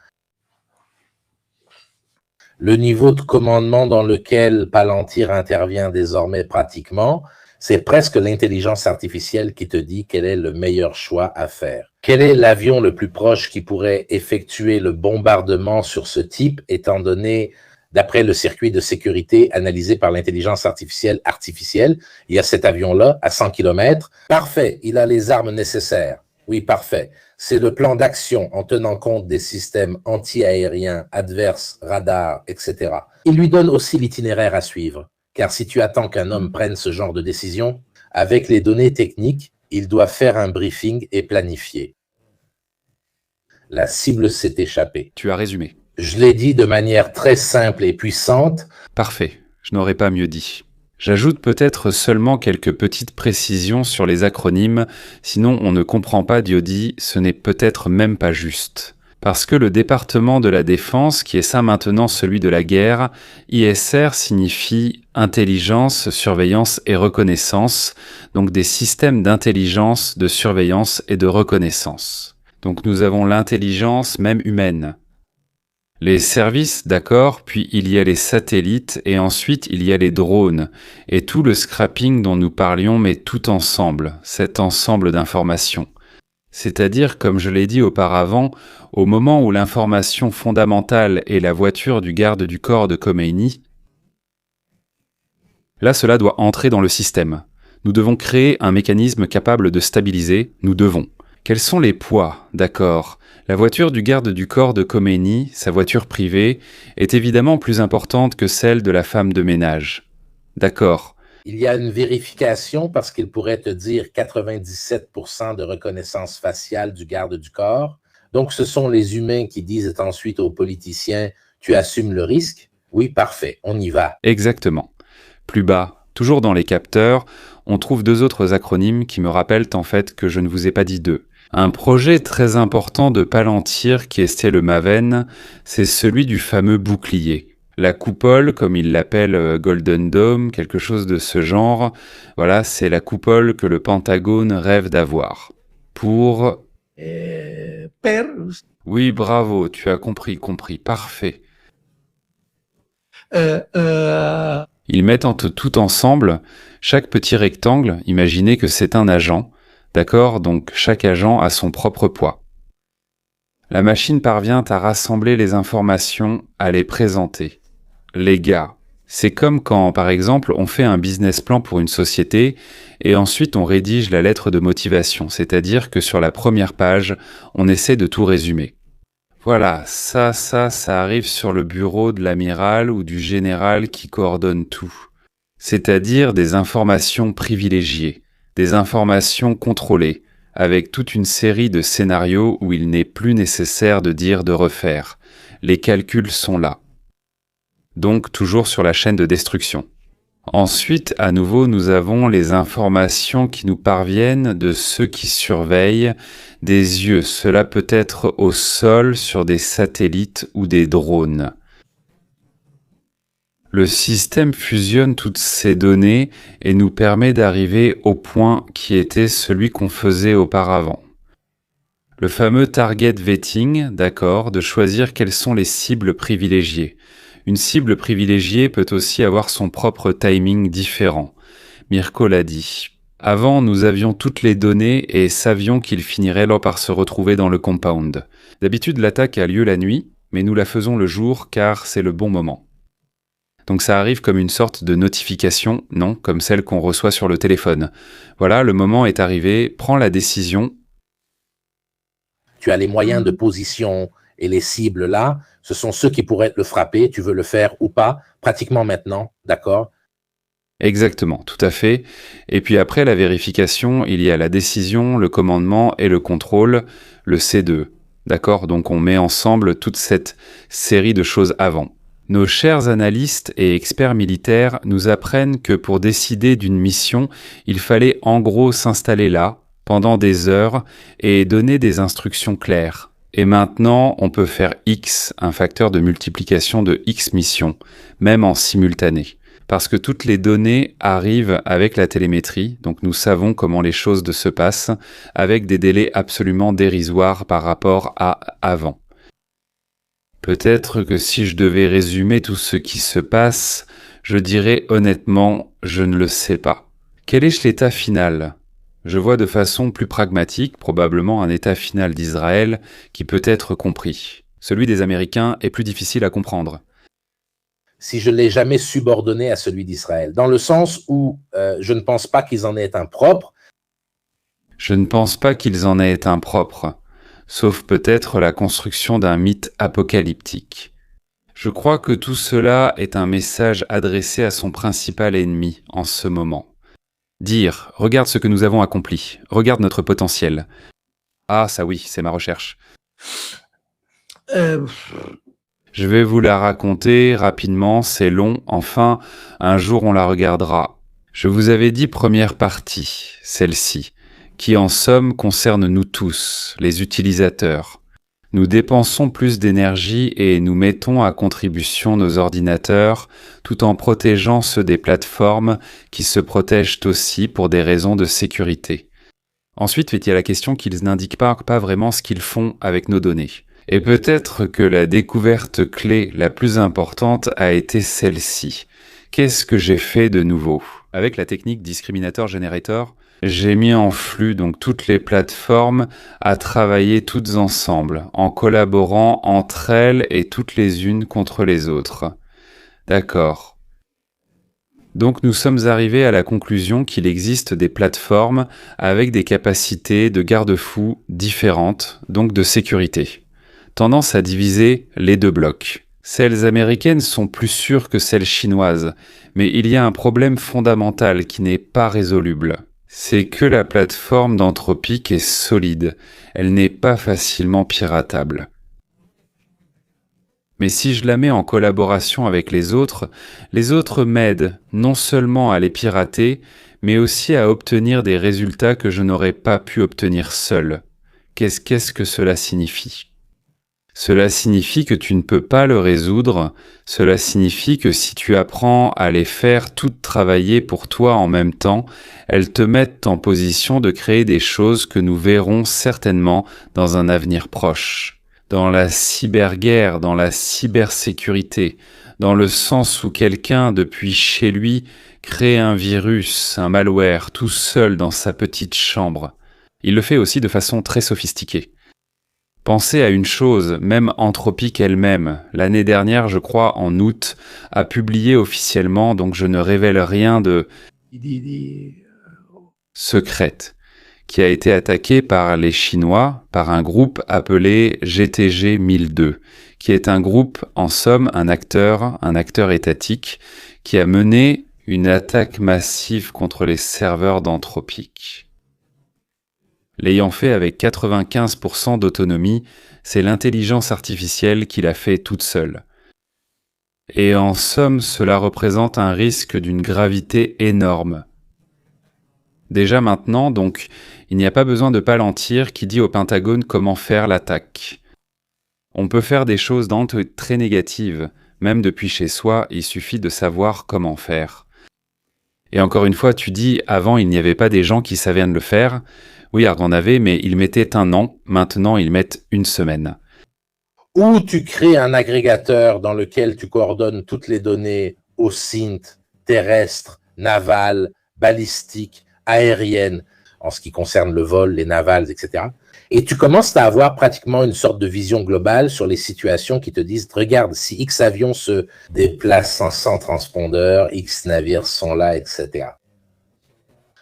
Le niveau de commandement dans lequel Palantir intervient désormais pratiquement, c'est presque l'intelligence artificielle qui te dit quel est le meilleur choix à faire. Quel est l'avion le plus proche qui pourrait effectuer le bombardement sur ce type, étant donné, d'après le circuit de sécurité analysé par l'intelligence artificielle, il y a cet avion-là à 100 km. Parfait, il a les armes nécessaires. Oui, parfait. C'est le plan d'action en tenant compte des systèmes anti-aériens, adverses, radars, etc. Il lui donne aussi l'itinéraire à suivre. Car si tu attends qu'un homme prenne ce genre de décision, avec les données techniques, il doit faire un briefing et planifier. La cible s'est échappée. Tu as résumé. Je l'ai dit de manière très simple et puissante. Parfait, je n'aurais pas mieux dit. J'ajoute peut-être seulement quelques petites précisions sur les acronymes, sinon on ne comprend pas Diody, ce n'est peut-être même pas juste. Parce que le département de la défense, qui est ça maintenant celui de la guerre, ISR signifie intelligence, surveillance et reconnaissance, donc des systèmes d'intelligence, de surveillance et de reconnaissance. Donc nous avons l'intelligence même humaine. Les services, d'accord, puis il y a les satellites et ensuite il y a les drones et tout le scrapping dont nous parlions mais tout ensemble, cet ensemble d'informations. C'est-à-dire, comme je l'ai dit auparavant, au moment où l'information fondamentale est la voiture du garde du corps de Khomeini, là cela doit entrer dans le système. Nous devons créer un mécanisme capable de stabiliser, nous devons. Quels sont les poids, d'accord? La voiture du garde du corps de Khomeini, sa voiture privée, est évidemment plus importante que celle de la femme de ménage. D'accord. Il y a une vérification parce qu'il pourrait te dire 97% de reconnaissance faciale du garde du corps. Donc, ce sont les humains qui disent ensuite aux politiciens, tu assumes le risque? Oui, parfait, on y va. Exactement. Plus bas, toujours dans les capteurs, on trouve 2 autres acronymes qui me rappellent en fait que je ne vous ai pas dit d'eux. Un projet très important de Palantir qui est le Maven, c'est celui du fameux bouclier. La coupole, comme il l'appelle Golden Dome, quelque chose de ce genre, voilà, c'est la coupole que le Pentagone rêve d'avoir. Pour... Oui, bravo, tu as compris, parfait. Ils mettent tout ensemble chaque petit rectangle. Imaginez que c'est un agent, d'accord? Donc chaque agent a son propre poids. La machine parvient à rassembler les informations, à les présenter. Les gars, c'est comme quand, par exemple, on fait un business plan pour une société et ensuite on rédige la lettre de motivation, c'est-à-dire que sur la première page, on essaie de tout résumer. Voilà, ça arrive sur le bureau de l'amiral ou du général qui coordonne tout. C'est-à-dire des informations privilégiées, des informations contrôlées, avec toute une série de scénarios où il n'est plus nécessaire de dire de refaire. Les calculs sont là. Donc toujours sur la chaîne de destruction. Ensuite, à nouveau, nous avons les informations qui nous parviennent de ceux qui surveillent des yeux. Cela peut être au sol, sur des satellites ou des drones. Le système fusionne toutes ces données et nous permet d'arriver au point qui était celui qu'on faisait auparavant. Le fameux target vetting, d'accord, de choisir quelles sont les cibles privilégiées. Une cible privilégiée peut aussi avoir son propre timing différent. Mirko l'a dit. Avant, nous avions toutes les données et savions qu'ils finiraient par se retrouver dans le compound. D'habitude, l'attaque a lieu la nuit, mais nous la faisons le jour car c'est le bon moment. Donc ça arrive comme une sorte de notification, non, comme celle qu'on reçoit sur le téléphone. Voilà, le moment est arrivé, prends la décision. Tu as les moyens de position et les cibles là, ce sont ceux qui pourraient le frapper, tu veux le faire ou pas, pratiquement maintenant, d'accord? Exactement, tout à fait. Et puis après la vérification, il y a la décision, le commandement et le contrôle, le C2. D'accord? Donc on met ensemble toute cette série de choses avant. Nos chers analystes et experts militaires nous apprennent que pour décider d'une mission, il fallait en gros s'installer là, pendant des heures, et donner des instructions claires. Et maintenant, on peut faire X, un facteur de multiplication de X missions, même en simultané. Parce que toutes les données arrivent avec la télémétrie, donc nous savons comment les choses se passent, avec des délais absolument dérisoires par rapport à avant. Peut-être que si je devais résumer tout ce qui se passe, je dirais honnêtement, je ne le sais pas. Quel est l'état final ? Je vois de façon plus pragmatique, probablement un état final d'Israël qui peut être compris. Celui des Américains est plus difficile à comprendre. Si je ne l'ai jamais subordonné à celui d'Israël, dans le sens où je ne pense pas qu'ils en aient un propre. Je ne pense pas qu'ils en aient un propre, sauf peut-être la construction d'un mythe apocalyptique. Je crois que tout cela est un message adressé à son principal ennemi en ce moment. Dire « Regarde ce que nous avons accompli, regarde notre potentiel ». Ah, ça oui, c'est ma recherche. Je vais vous la raconter rapidement, c'est long, enfin, un jour on la regardera. Je vous avais dit première partie, celle-ci, qui en somme concerne nous tous, les utilisateurs. Nous dépensons plus d'énergie et nous mettons à contribution nos ordinateurs tout en protégeant ceux des plateformes qui se protègent aussi pour des raisons de sécurité. Ensuite, il y a la question qu'ils n'indiquent pas vraiment ce qu'ils font avec nos données. Et peut-être que la découverte clé la plus importante a été celle-ci. Qu'est-ce que j'ai fait de nouveau ? Avec la technique Discriminator Generator, j'ai mis en flux donc toutes les plateformes à travailler toutes ensemble, en collaborant entre elles et toutes les unes contre les autres. D'accord. Donc nous sommes arrivés à la conclusion qu'il existe des plateformes avec des capacités de garde-fous différentes, donc de sécurité. Tendance à diviser les deux blocs. Celles américaines sont plus sûres que celles chinoises, mais il y a un problème fondamental qui n'est pas résoluble. C'est que la plateforme d'Anthropic est solide, elle n'est pas facilement piratable. Mais si je la mets en collaboration avec les autres m'aident non seulement à les pirater, mais aussi à obtenir des résultats que je n'aurais pas pu obtenir seul. Qu'est-ce que cela signifie ? Cela signifie que tu ne peux pas le résoudre, cela signifie que si tu apprends à les faire toutes travailler pour toi en même temps, elles te mettent en position de créer des choses que nous verrons certainement dans un avenir proche. Dans la cyberguerre, dans la cybersécurité, dans le sens où quelqu'un, depuis chez lui, crée un virus, un malware, tout seul dans sa petite chambre. Il le fait aussi de façon très sophistiquée. Pensez à une chose, même Anthropic elle-même, l'année dernière, je crois, en août, a publié officiellement, donc je ne révèle rien de secrète, qui a été attaquée par les Chinois, par un groupe appelé GTG 1002, qui est un groupe, en somme, un acteur étatique, qui a mené une attaque massive contre les serveurs d'Anthropic. L'ayant fait avec 95% d'autonomie, c'est l'intelligence artificielle qui l'a fait toute seule. Et en somme, cela représente un risque d'une gravité énorme. Déjà maintenant, donc, il n'y a pas besoin de Palantir qui dit au Pentagone comment faire l'attaque. On peut faire des choses très négatives, même depuis chez soi, il suffit de savoir comment faire. Et encore une fois, tu dis, avant il n'y avait pas des gens qui savaient le faire. Oui, il y en avait, mais ils mettaient 1 an, maintenant ils mettent 1 semaine. Ou tu crées un agrégateur dans lequel tu coordonnes toutes les données OSINT, terrestres, navales, balistiques, aériennes, en ce qui concerne le vol, les navals, etc. Et tu commences à avoir pratiquement une sorte de vision globale sur les situations qui te disent, regarde, si X avions se déplacent sans transpondeur, X navires sont là, etc.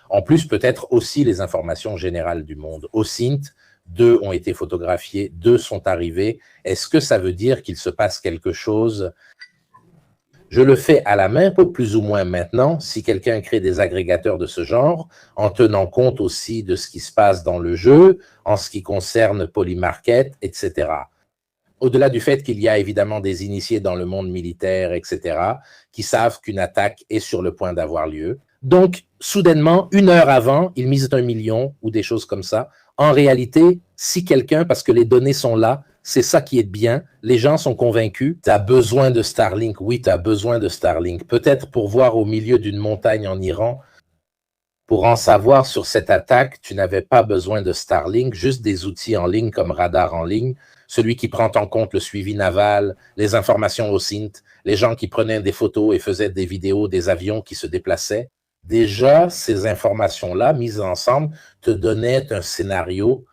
En plus, peut-être aussi les informations générales du monde. OSINT, 2 ont été photographiés, 2 sont arrivés. Est-ce que ça veut dire qu'il se passe quelque chose? Je le fais à la main, plus ou moins maintenant, si quelqu'un crée des agrégateurs de ce genre, en tenant compte aussi de ce qui se passe dans le jeu, en ce qui concerne Polymarket, etc. Au-delà du fait qu'il y a évidemment des initiés dans le monde militaire, etc., qui savent qu'une attaque est sur le point d'avoir lieu. Donc, soudainement, 1 heure avant, ils misent 1 million ou des choses comme ça. En réalité, si quelqu'un, parce que les données sont là, c'est ça qui est bien, les gens sont convaincus, tu as besoin de Starlink, oui, tu as besoin de Starlink, peut-être pour voir au milieu d'une montagne en Iran, pour en savoir sur cette attaque, tu n'avais pas besoin de Starlink, juste des outils en ligne comme radar en ligne, celui qui prend en compte le suivi naval, les informations OSINT, les gens qui prenaient des photos et faisaient des vidéos des avions qui se déplaçaient. Déjà, ces informations-là, mises ensemble, te donnaient un scénario.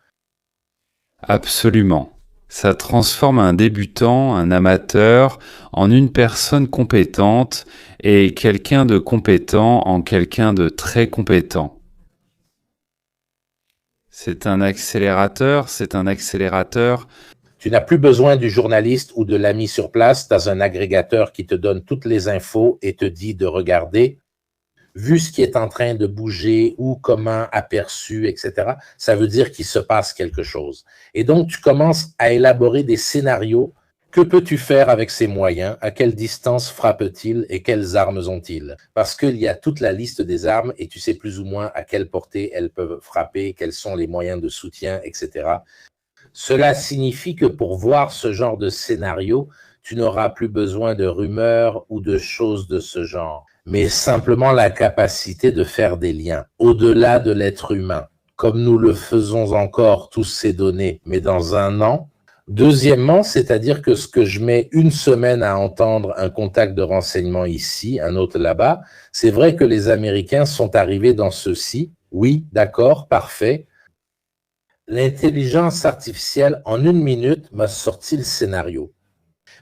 Absolument. Ça transforme un débutant, un amateur, en une personne compétente et quelqu'un de compétent en quelqu'un de très compétent. C'est un accélérateur. Tu n'as plus besoin du journaliste ou de l'ami sur place, tu as un agrégateur qui te donne toutes les infos et te dit de regarder. Vu ce qui est en train de bouger ou comment aperçu, etc., ça veut dire qu'il se passe quelque chose. Et donc, tu commences à élaborer des scénarios. Que peux-tu faire avec ces moyens? À quelle distance frappe-t-il et quelles armes ont-ils? Parce qu'il y a toute la liste des armes et tu sais plus ou moins à quelle portée elles peuvent frapper, quels sont les moyens de soutien, etc. Cela signifie que pour voir ce genre de scénario, tu n'auras plus besoin de rumeurs ou de choses de ce genre, mais simplement la capacité de faire des liens au-delà de l'être humain, comme nous le faisons encore tous ces données, mais dans 1 an. Deuxièmement, c'est-à-dire que ce que je mets 1 semaine à entendre un contact de renseignement ici, un autre là-bas, c'est vrai que les Américains sont arrivés dans ceci. Oui, d'accord, parfait. L'intelligence artificielle, en 1 minute, m'a sorti le scénario.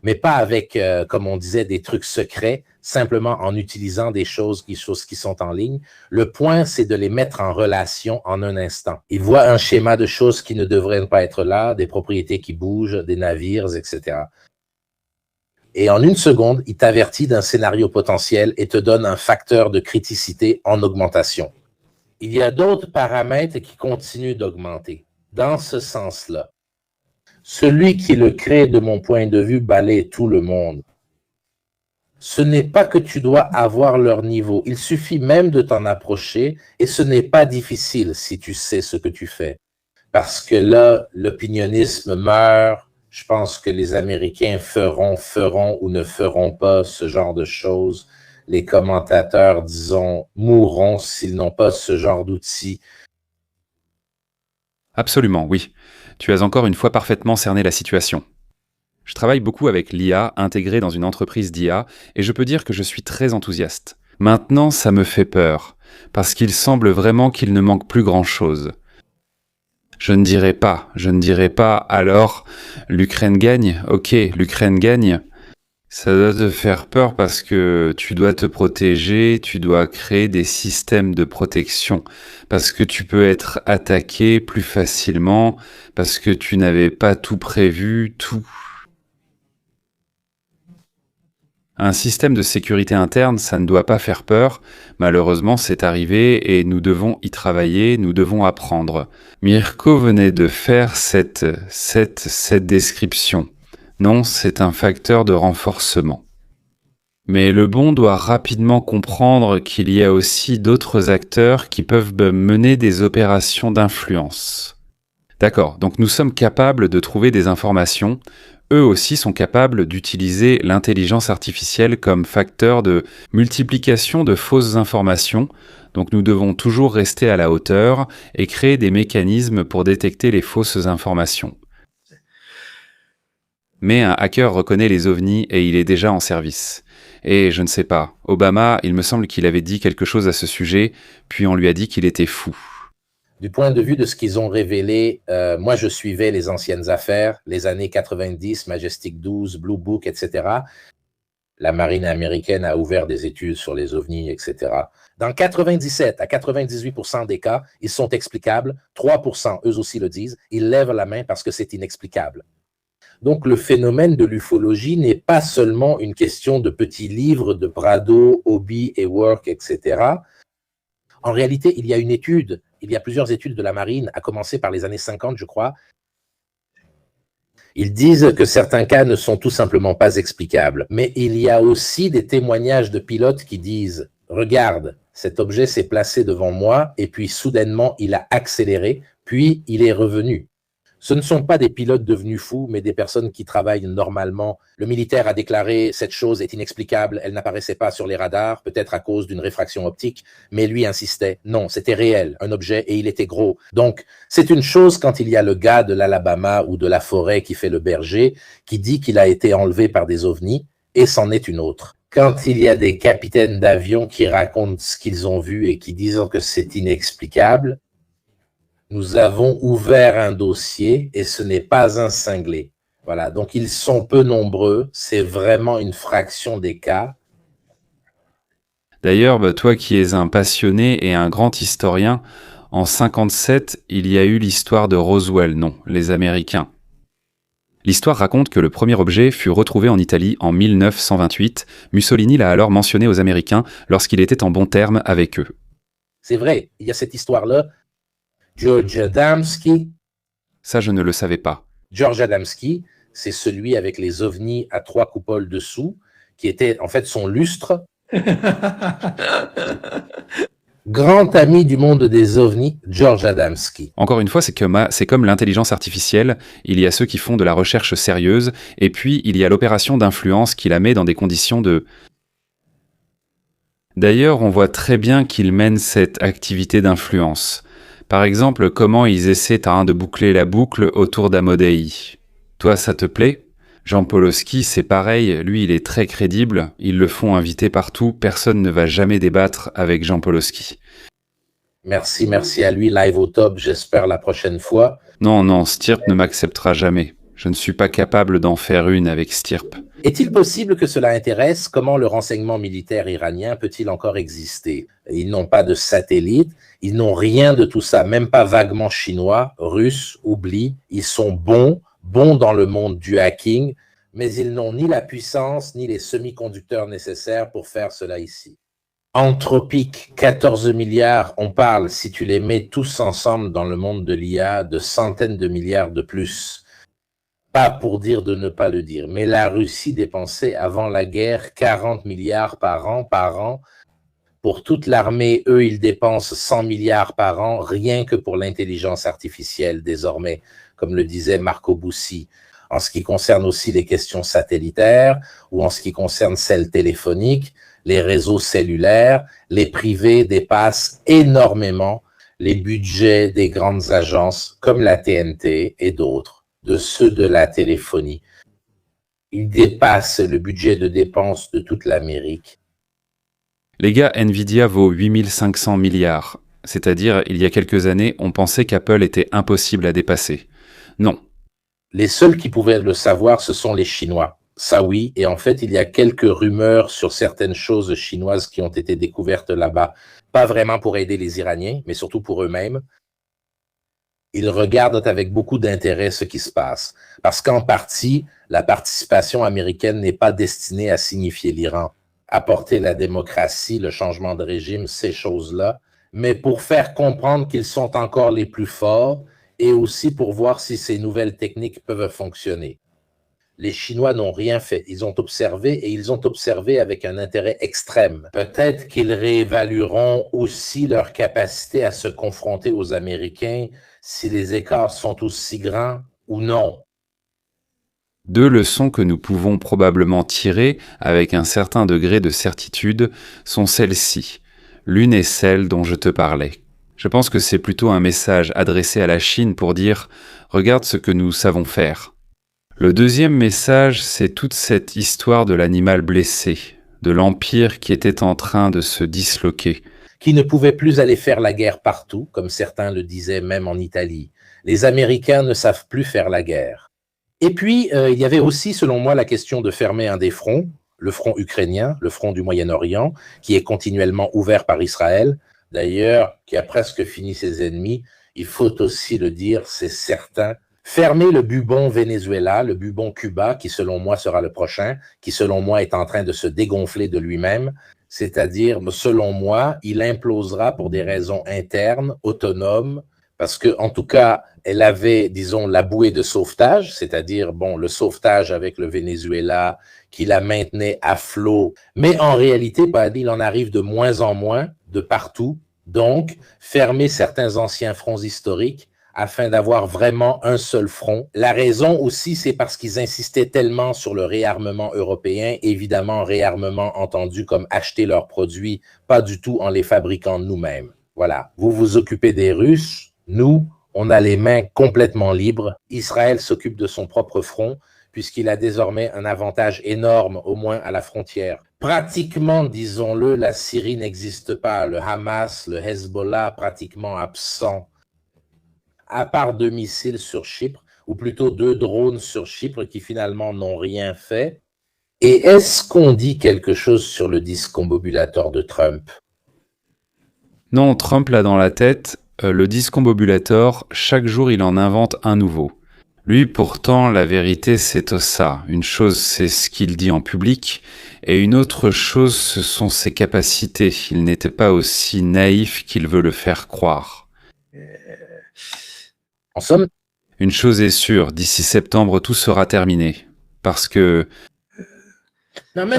Mais pas avec, comme on disait, des trucs secrets, simplement en utilisant des choses qui sont en ligne. Le point, c'est de les mettre en relation en un instant. Ils voient un schéma de choses qui ne devraient pas être là, des propriétés qui bougent, des navires, etc. Et en 1 seconde, il t'avertit d'un scénario potentiel et te donne un facteur de criticité en augmentation. Il y a d'autres paramètres qui continuent d'augmenter. Dans ce sens-là, celui qui le crée, de mon point de vue, balaie tout le monde. Ce n'est pas que tu dois avoir leur niveau. Il suffit même de t'en approcher et ce n'est pas difficile si tu sais ce que tu fais. Parce que là, l'opinionnisme meurt. Je pense que les Américains feront ou ne feront pas ce genre de choses. Les commentateurs, disons, mourront s'ils n'ont pas ce genre d'outils. Absolument, oui. Tu as encore une fois parfaitement cerné la situation. Je travaille beaucoup avec l'IA intégrée dans une entreprise d'IA et je peux dire que je suis très enthousiaste. Maintenant, ça me fait peur, parce qu'il semble vraiment qu'il ne manque plus grand-chose. Je ne dirais pas, alors, l'Ukraine gagne, ok, l'Ukraine gagne. Ça doit te faire peur parce que tu dois te protéger, tu dois créer des systèmes de protection, parce que tu peux être attaqué plus facilement, parce que tu n'avais pas tout prévu, tout. Un système de sécurité interne, ça ne doit pas faire peur. Malheureusement, c'est arrivé et nous devons y travailler, nous devons apprendre. Mirko venait de faire cette description. Non, c'est un facteur de renforcement. Mais le bon doit rapidement comprendre qu'il y a aussi d'autres acteurs qui peuvent mener des opérations d'influence. D'accord, donc nous sommes capables de trouver des informations. Eux aussi sont capables d'utiliser l'intelligence artificielle comme facteur de multiplication de fausses informations. Donc nous devons toujours rester à la hauteur et créer des mécanismes pour détecter les fausses informations. Mais un hacker reconnaît les ovnis et il est déjà en service. Et je ne sais pas, Obama, il me semble qu'il avait dit quelque chose à ce sujet, puis on lui a dit qu'il était fou. Du point de vue de ce qu'ils ont révélé, moi je suivais les anciennes affaires, les années 90, Majestic 12, Blue Book, etc. La marine américaine a ouvert des études sur les ovnis, etc. Dans 97 à 98% des cas, ils sont explicables. 3%, eux aussi le disent, ils lèvent la main parce que c'est inexplicable. Donc le phénomène de l'ufologie n'est pas seulement une question de petits livres de Brado, Hobby et Work, etc. En réalité, il y a plusieurs études de la marine, à commencer par les années 50, je crois. Ils disent que certains cas ne sont tout simplement pas explicables. Mais il y a aussi des témoignages de pilotes qui disent « Regarde, cet objet s'est placé devant moi et puis soudainement, il a accéléré, puis il est revenu. » Ce ne sont pas des pilotes devenus fous, mais des personnes qui travaillent normalement. Le militaire a déclaré « Cette chose est inexplicable, elle n'apparaissait pas sur les radars, peut-être à cause d'une réfraction optique. » Mais lui insistait « Non, c'était réel, un objet, et il était gros. » Donc, c'est une chose quand il y a le gars de l'Alabama ou de la forêt qui fait le berger, qui dit qu'il a été enlevé par des ovnis, et c'en est une autre. Quand il y a des capitaines d'avion qui racontent ce qu'ils ont vu et qui disent que c'est inexplicable, nous avons ouvert un dossier et ce n'est pas un cinglé. Voilà, donc ils sont peu nombreux, c'est vraiment une fraction des cas. D'ailleurs, toi qui es un passionné et un grand historien, en 57, il y a eu l'histoire de Roswell, non, les Américains. L'histoire raconte que le premier objet fut retrouvé en Italie en 1928. Mussolini l'a alors mentionné aux Américains lorsqu'il était en bons termes avec eux. C'est vrai, il y a cette histoire-là. George Adamski. Ça, je ne le savais pas. George Adamski, c'est celui avec les ovnis à 3 coupoles dessous, qui était en fait son lustre. Grand ami du monde des ovnis, George Adamski. Encore une fois, c'est comme l'intelligence artificielle. Il y a ceux qui font de la recherche sérieuse, et puis il y a l'opération d'influence qui la met dans des conditions de... D'ailleurs, on voit très bien qu'ils mènent cette activité d'influence. Par exemple, comment ils essaient de boucler la boucle autour d'Amodei. Toi, ça te plaît ? Jean Poloski, c'est pareil, lui, il est très crédible, ils le font inviter partout, personne ne va jamais débattre avec Jean Poloski. Merci à lui, live au top, j'espère la prochaine fois. Non, Stirp ne m'acceptera jamais. Je ne suis pas capable d'en faire une avec Stirp. Est-il possible que cela intéresse? Comment le renseignement militaire iranien peut-il encore exister? Ils n'ont pas de satellite, ils n'ont rien de tout ça, même pas vaguement chinois, russes, oublie. Ils sont bons dans le monde du hacking, mais ils n'ont ni la puissance ni les semi-conducteurs nécessaires pour faire cela ici. Anthropique, 14 milliards, on parle, si tu les mets tous ensemble dans le monde de l'IA, de centaines de milliards de plus. Pas pour dire de ne pas le dire, mais la Russie dépensait avant la guerre 40 milliards par an. Pour toute l'armée, eux, ils dépensent 100 milliards par an, rien que pour l'intelligence artificielle désormais, comme le disait Marco Bussi. En ce qui concerne aussi les questions satellitaires ou en ce qui concerne celles téléphoniques, les réseaux cellulaires, les privés dépassent énormément les budgets des grandes agences comme la TNT et d'autres, de ceux de la téléphonie. Il dépasse le budget de dépenses de toute l'Amérique. Les gars, Nvidia vaut 8500 milliards. C'est-à-dire, il y a quelques années, on pensait qu'Apple était impossible à dépasser. Non. Les seuls qui pouvaient le savoir, ce sont les Chinois. Ça oui, et en fait, il y a quelques rumeurs sur certaines choses chinoises qui ont été découvertes là-bas. Pas vraiment pour aider les Iraniens, mais surtout pour eux-mêmes. Ils regardent avec beaucoup d'intérêt ce qui se passe. Parce qu'en partie, la participation américaine n'est pas destinée à signifier l'Iran, apporter la démocratie, le changement de régime, ces choses-là, mais pour faire comprendre qu'ils sont encore les plus forts et aussi pour voir si ces nouvelles techniques peuvent fonctionner. Les Chinois n'ont rien fait. Ils ont observé et ils ont observé avec un intérêt extrême. Peut-être qu'ils réévalueront aussi leur capacité à se confronter aux Américains si les écarts sont aussi grands ou non. Deux leçons que nous pouvons probablement tirer avec un certain degré de certitude sont celles-ci. L'une est celle dont je te parlais. Je pense que c'est plutôt un message adressé à la Chine pour dire « Regarde ce que nous savons faire ». Le deuxième message, c'est toute cette histoire de l'animal blessé, de l'empire qui était en train de se disloquer. Qui ne pouvait plus aller faire la guerre partout, comme certains le disaient même en Italie. Les Américains ne savent plus faire la guerre. Et puis, il y avait aussi, selon moi, la question de fermer un des fronts, le front ukrainien, le front du Moyen-Orient, qui est continuellement ouvert par Israël, d'ailleurs, qui a presque fini ses ennemis. Il faut aussi le dire, c'est certain. Fermer le bubon Venezuela, le bubon Cuba, qui selon moi sera le prochain, qui selon moi est en train de se dégonfler de lui-même, c'est-à-dire, selon moi, il implosera pour des raisons internes, autonomes, parce que, en tout cas, elle avait, disons, la bouée de sauvetage, c'est-à-dire, bon, le sauvetage avec le Venezuela, qui la maintenait à flot. Mais en réalité, il en arrive de moins en moins, de partout. Donc, fermer certains anciens fronts historiques afin d'avoir vraiment un seul front. La raison aussi, c'est parce qu'ils insistaient tellement sur le réarmement européen, évidemment, réarmement entendu comme acheter leurs produits, pas du tout en les fabriquant nous-mêmes. Voilà, vous vous occupez des Russes, nous, on a les mains complètement libres. Israël s'occupe de son propre front, puisqu'il a désormais un avantage énorme, au moins à la frontière. Pratiquement, disons-le, la Syrie n'existe pas. Le Hamas, le Hezbollah, pratiquement absent. À part 2 missiles sur Chypre, ou plutôt 2 drones sur Chypre qui finalement n'ont rien fait. Et est-ce qu'on dit quelque chose sur le discombobulateur de Trump? Non, Trump l'a dans la tête. Le discombobulator, chaque jour il en invente un nouveau. Lui, pourtant, la vérité, c'est ça. Une chose, c'est ce qu'il dit en public, et une autre chose, ce sont ses capacités. Il n'était pas aussi naïf qu'il veut le faire croire. En somme, une chose est sûre, d'ici septembre, tout sera terminé. Parce que... Non, mais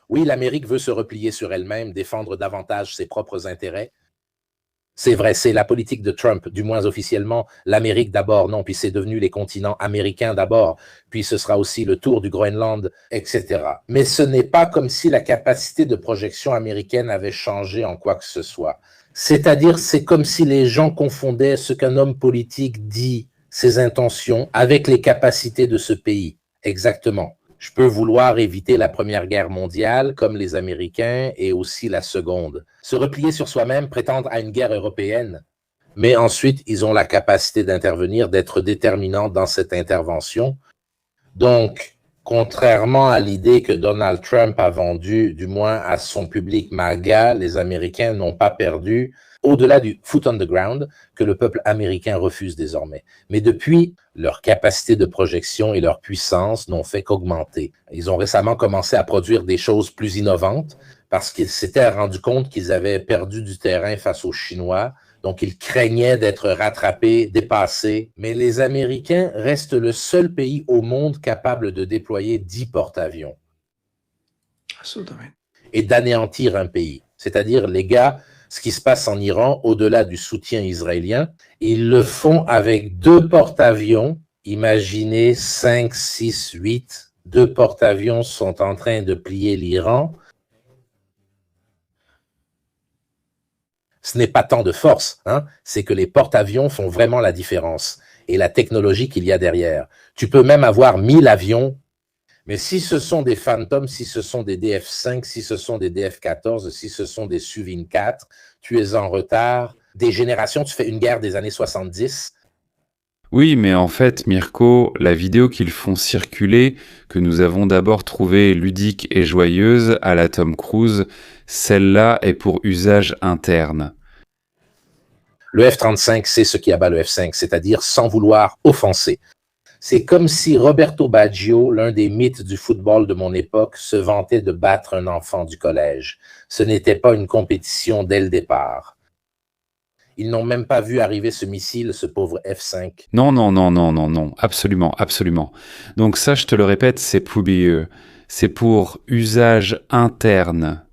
oui, l'Amérique veut se replier sur elle-même, défendre davantage ses propres intérêts. C'est vrai, c'est la politique de Trump, du moins officiellement, l'Amérique d'abord, non, puis c'est devenu les continents américains d'abord, puis ce sera aussi le tour du Groenland, etc. Mais ce n'est pas comme si la capacité de projection américaine avait changé en quoi que ce soit. C'est-à-dire, c'est comme si les gens confondaient ce qu'un homme politique dit, ses intentions, avec les capacités de ce pays. Exactement. Je peux vouloir éviter la Première Guerre mondiale, comme les Américains, et aussi la Seconde. Se replier sur soi-même, prétendre à une guerre européenne, mais ensuite, ils ont la capacité d'intervenir, d'être déterminants dans cette intervention. Donc, contrairement à l'idée que Donald Trump a vendue, du moins à son public MAGA, les Américains n'ont pas perdu, au-delà du foot on the ground, que le peuple américain refuse désormais. Mais depuis, leur capacité de projection et leur puissance n'ont fait qu'augmenter. Ils ont récemment commencé à produire des choses plus innovantes parce qu'ils s'étaient rendus compte qu'ils avaient perdu du terrain face aux Chinois. Donc, ils craignaient d'être rattrapés, dépassés. Mais les Américains restent le seul pays au monde capable de déployer 10 porte-avions. Et d'anéantir un pays. C'est-à-dire, les gars, ce qui se passe en Iran, au-delà du soutien israélien, ils le font avec 2 porte-avions. Imaginez 5, 6, 8. 2 porte-avions sont en train de plier l'Iran. Ce n'est pas tant de force, hein, c'est que les porte-avions font vraiment la différence et la technologie qu'il y a derrière. Tu peux même avoir 1000 avions, Mais si ce sont des Phantom, si ce sont des DF5, si ce sont des DF14, si ce sont des Suvin 4, tu es en retard. Des générations, tu fais une guerre des années 70. Oui, mais en fait, Mirko, la vidéo qu'ils font circuler, que nous avons d'abord trouvée ludique et joyeuse à la Tom Cruise, celle-là est pour usage interne. Le F-35, c'est ce qui abat le F-5, c'est-à-dire sans vouloir offenser. C'est comme si Roberto Baggio, l'un des mythes du football de mon époque, se vantait de battre un enfant du collège. Ce n'était pas une compétition dès le départ. Ils n'ont même pas vu arriver ce missile, ce pauvre F-5. Non, non, non, non, non, non, absolument, absolument. Donc ça, je te le répète, c'est pouilleux. C'est pour usage interne.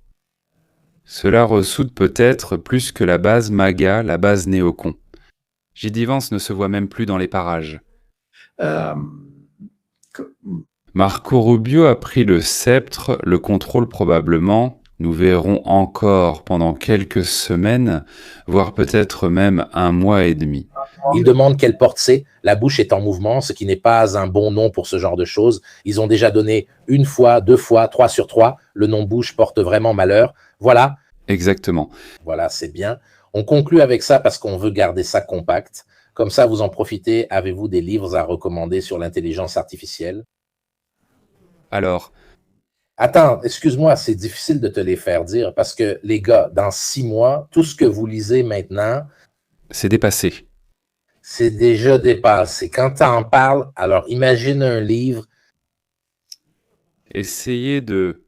Cela ressoude peut-être plus que la base MAGA, la base néocon. J.D. Vance ne se voit même plus dans les parages. Marco Rubio a pris le sceptre, le contrôle probablement. Nous verrons encore pendant quelques semaines, voire peut-être même un mois et demi. Ils demandent quelle porte c'est. La bouche est en mouvement, ce qui n'est pas un bon nom pour ce genre de choses. Ils ont déjà donné 1 fois, 2 fois, 3 sur 3. Le nom bouche porte vraiment malheur. Voilà. Exactement. Voilà, c'est bien. On conclut avec ça parce qu'on veut garder ça compact. Comme ça, vous en profitez. Avez-vous des livres à recommander sur l'intelligence artificielle? Alors, attends, excuse-moi, c'est difficile de te les faire dire parce que, les gars, dans 6 mois, tout ce que vous lisez maintenant, c'est dépassé. C'est déjà dépassé. Quand tu en parles, alors imagine un livre. Essayez de...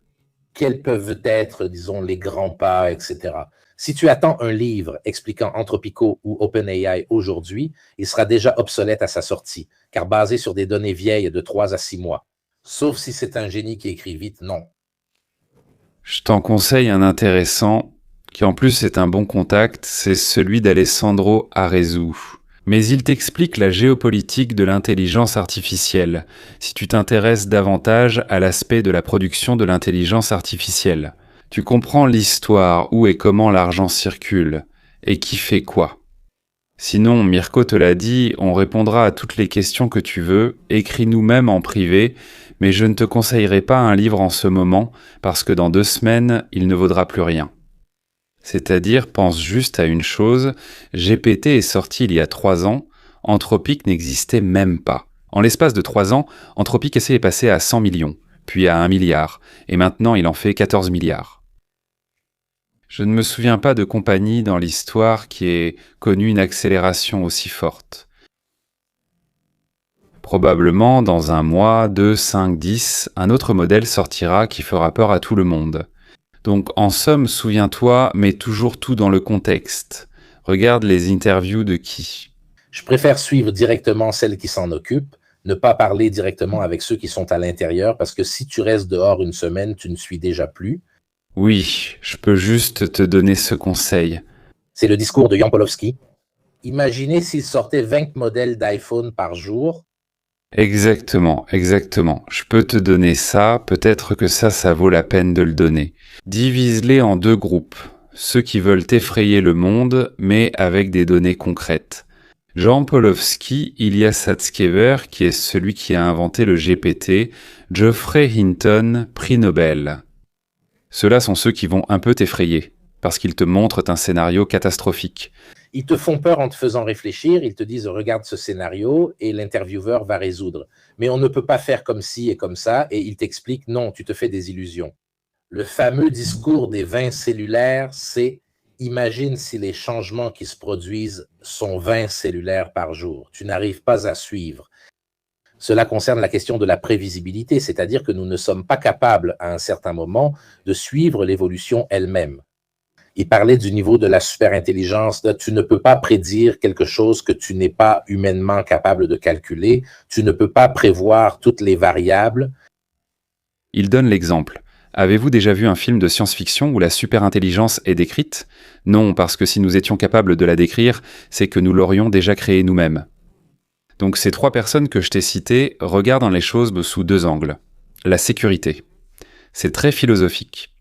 Quels peuvent être, disons, les grands pas, etc. Si tu attends un livre expliquant Anthropico ou OpenAI aujourd'hui, il sera déjà obsolète à sa sortie, car basé sur des données vieilles de 3 à 6 mois. Sauf si c'est un génie qui écrit vite, non. Je t'en conseille un intéressant, qui en plus est un bon contact, c'est celui d'Alessandro Arezou. Mais il t'explique la géopolitique de l'intelligence artificielle, si tu t'intéresses davantage à l'aspect de la production de l'intelligence artificielle. Tu comprends l'histoire, où et comment l'argent circule, et qui fait quoi. Sinon, Mirko te l'a dit, on répondra à toutes les questions que tu veux, écris-nous même en privé, mais je ne te conseillerai pas un livre en ce moment, parce que dans 2 semaines, il ne vaudra plus rien. C'est-à-dire, pense juste à une chose, GPT est sorti il y a 3 ans, Anthropic n'existait même pas. En l'espace de 3 ans, Anthropic est passé à 100 millions, puis à 1 milliard, et maintenant il en fait 14 milliards. Je ne me souviens pas de compagnie dans l'histoire qui ait connu une accélération aussi forte. Probablement, dans 1 mois, 2, 5, 10, un autre modèle sortira qui fera peur à tout le monde. Donc, en somme, souviens-toi, mets toujours tout dans le contexte. Regarde les interviews de qui. Je préfère suivre directement celles qui s'en occupent, ne pas parler directement avec ceux qui sont à l'intérieur, parce que si tu restes dehors 1 semaine, tu ne suis déjà plus. Oui, je peux juste te donner ce conseil. C'est le discours de Jan Polowski. Imaginez s'il sortait 20 modèles d'iPhone par jour. Exactement, exactement. Je peux te donner ça, peut-être que ça vaut la peine de le donner. Divise-les en 2 groupes. Ceux qui veulent effrayer le monde, mais avec des données concrètes. Jan Polowski, Ilya Sutskever, qui est celui qui a inventé le GPT, Geoffrey Hinton, prix Nobel. Ceux-là sont ceux qui vont un peu t'effrayer, parce qu'ils te montrent un scénario catastrophique. Ils te font peur en te faisant réfléchir, ils te disent « regarde ce scénario » et l'intervieweur va résoudre. Mais on ne peut pas faire comme ci et comme ça, et il t'explique « non, tu te fais des illusions ». Le fameux discours des 20 cellulaires, c'est « imagine si les changements qui se produisent sont 20 cellulaires par jour. Tu n'arrives pas à suivre ». Cela concerne la question de la prévisibilité, c'est-à-dire que nous ne sommes pas capables, à un certain moment, de suivre l'évolution elle-même. Il parlait du niveau de la superintelligence. Tu ne peux pas prédire quelque chose que tu n'es pas humainement capable de calculer. Tu ne peux pas prévoir toutes les variables. Il donne l'exemple. Avez-vous déjà vu un film de science-fiction où la superintelligence est décrite? Non, parce que si nous étions capables de la décrire, c'est que nous l'aurions déjà créée nous-mêmes. Donc ces 3 personnes que je t'ai citées regardent les choses sous 2 angles. La sécurité. C'est très philosophique.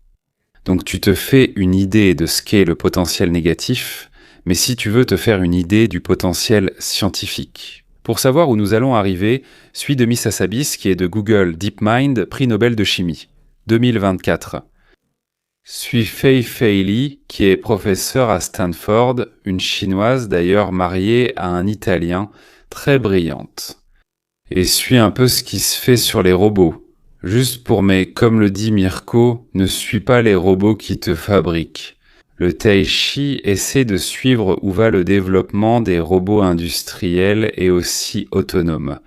Donc tu te fais une idée de ce qu'est le potentiel négatif, mais si tu veux te faire une idée du potentiel scientifique, Pour savoir où nous allons arriver, suis Demis Hassabis qui est de Google DeepMind, prix Nobel de chimie, 2024. Suis Fei Fei Li qui est professeure à Stanford, une chinoise d'ailleurs mariée à un Italien, très brillante. Et suis un peu ce qui se fait sur les robots. Juste pour mes, comme le dit Mirko, ne suis pas les robots qui te fabriquent. Le Tai Chi essaie de suivre où va le développement des robots industriels et aussi autonomes.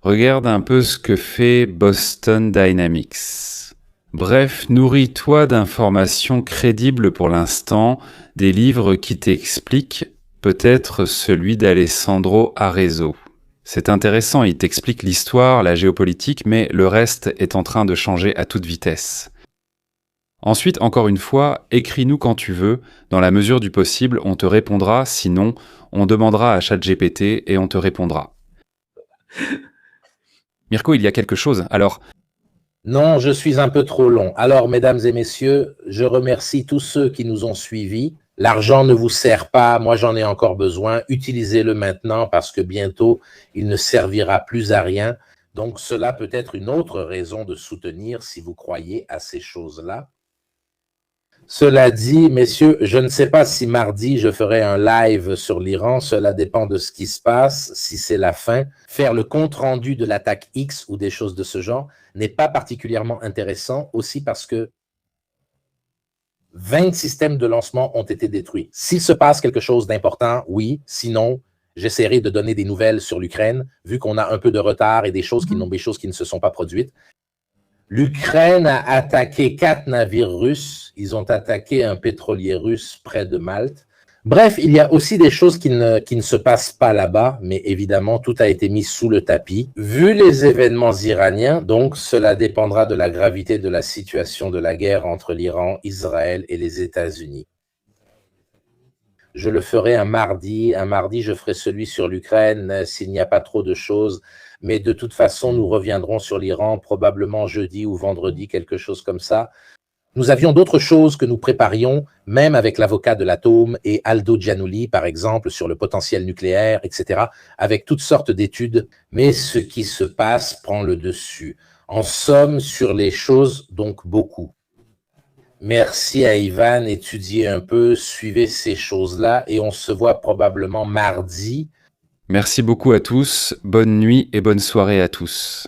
Regarde un peu ce que fait Boston Dynamics. Bref, nourris-toi d'informations crédibles pour l'instant, des livres qui t'expliquent, peut-être celui d'Alessandro Arezzo. C'est intéressant, il t'explique l'histoire, la géopolitique, mais le reste est en train de changer à toute vitesse. Ensuite, encore une fois, écris-nous quand tu veux, dans la mesure du possible, on te répondra, sinon, on demandera à ChatGPT et on te répondra. Mirko, il y a quelque chose, alors... Non, je suis un peu trop long. Alors, mesdames et messieurs, je remercie tous ceux qui nous ont suivis. L'argent ne vous sert pas, moi j'en ai encore besoin. Utilisez-le maintenant parce que bientôt, il ne servira plus à rien. Donc, cela peut être une autre raison de soutenir si vous croyez à ces choses-là. Cela dit, messieurs, je ne sais pas si mardi, je ferai un live sur l'Iran. Cela dépend de ce qui se passe, si c'est la fin. Faire le compte-rendu de l'attaque X ou des choses de ce genre n'est pas particulièrement intéressant, aussi parce que 20 systèmes de lancement ont été détruits. S'il se passe quelque chose d'important, oui. Sinon, j'essaierai de donner des nouvelles sur l'Ukraine, vu qu'on a un peu de retard et des choses qui ne se sont pas produites. L'Ukraine a attaqué 4 navires russes. Ils ont attaqué un pétrolier russe près de Malte. Bref, il y a aussi des choses qui ne se passent pas là-bas, mais évidemment, tout a été mis sous le tapis. Vu les événements iraniens, donc, cela dépendra de la gravité de la situation de la guerre entre l'Iran, Israël et les États-Unis. Je le ferai un mardi. Un mardi, je ferai celui sur l'Ukraine s'il n'y a pas trop de choses. Mais de toute façon, nous reviendrons sur l'Iran probablement jeudi ou vendredi, quelque chose comme ça. Nous avions d'autres choses que nous préparions, même avec l'avocat de l'atome et Aldo Giannulli, par exemple, sur le potentiel nucléaire, etc., avec toutes sortes d'études. Mais ce qui se passe prend le dessus. En somme, sur les choses, donc beaucoup. Merci à Ivan, étudiez un peu, suivez ces choses-là et on se voit probablement mardi. Merci beaucoup à tous, bonne nuit et bonne soirée à tous.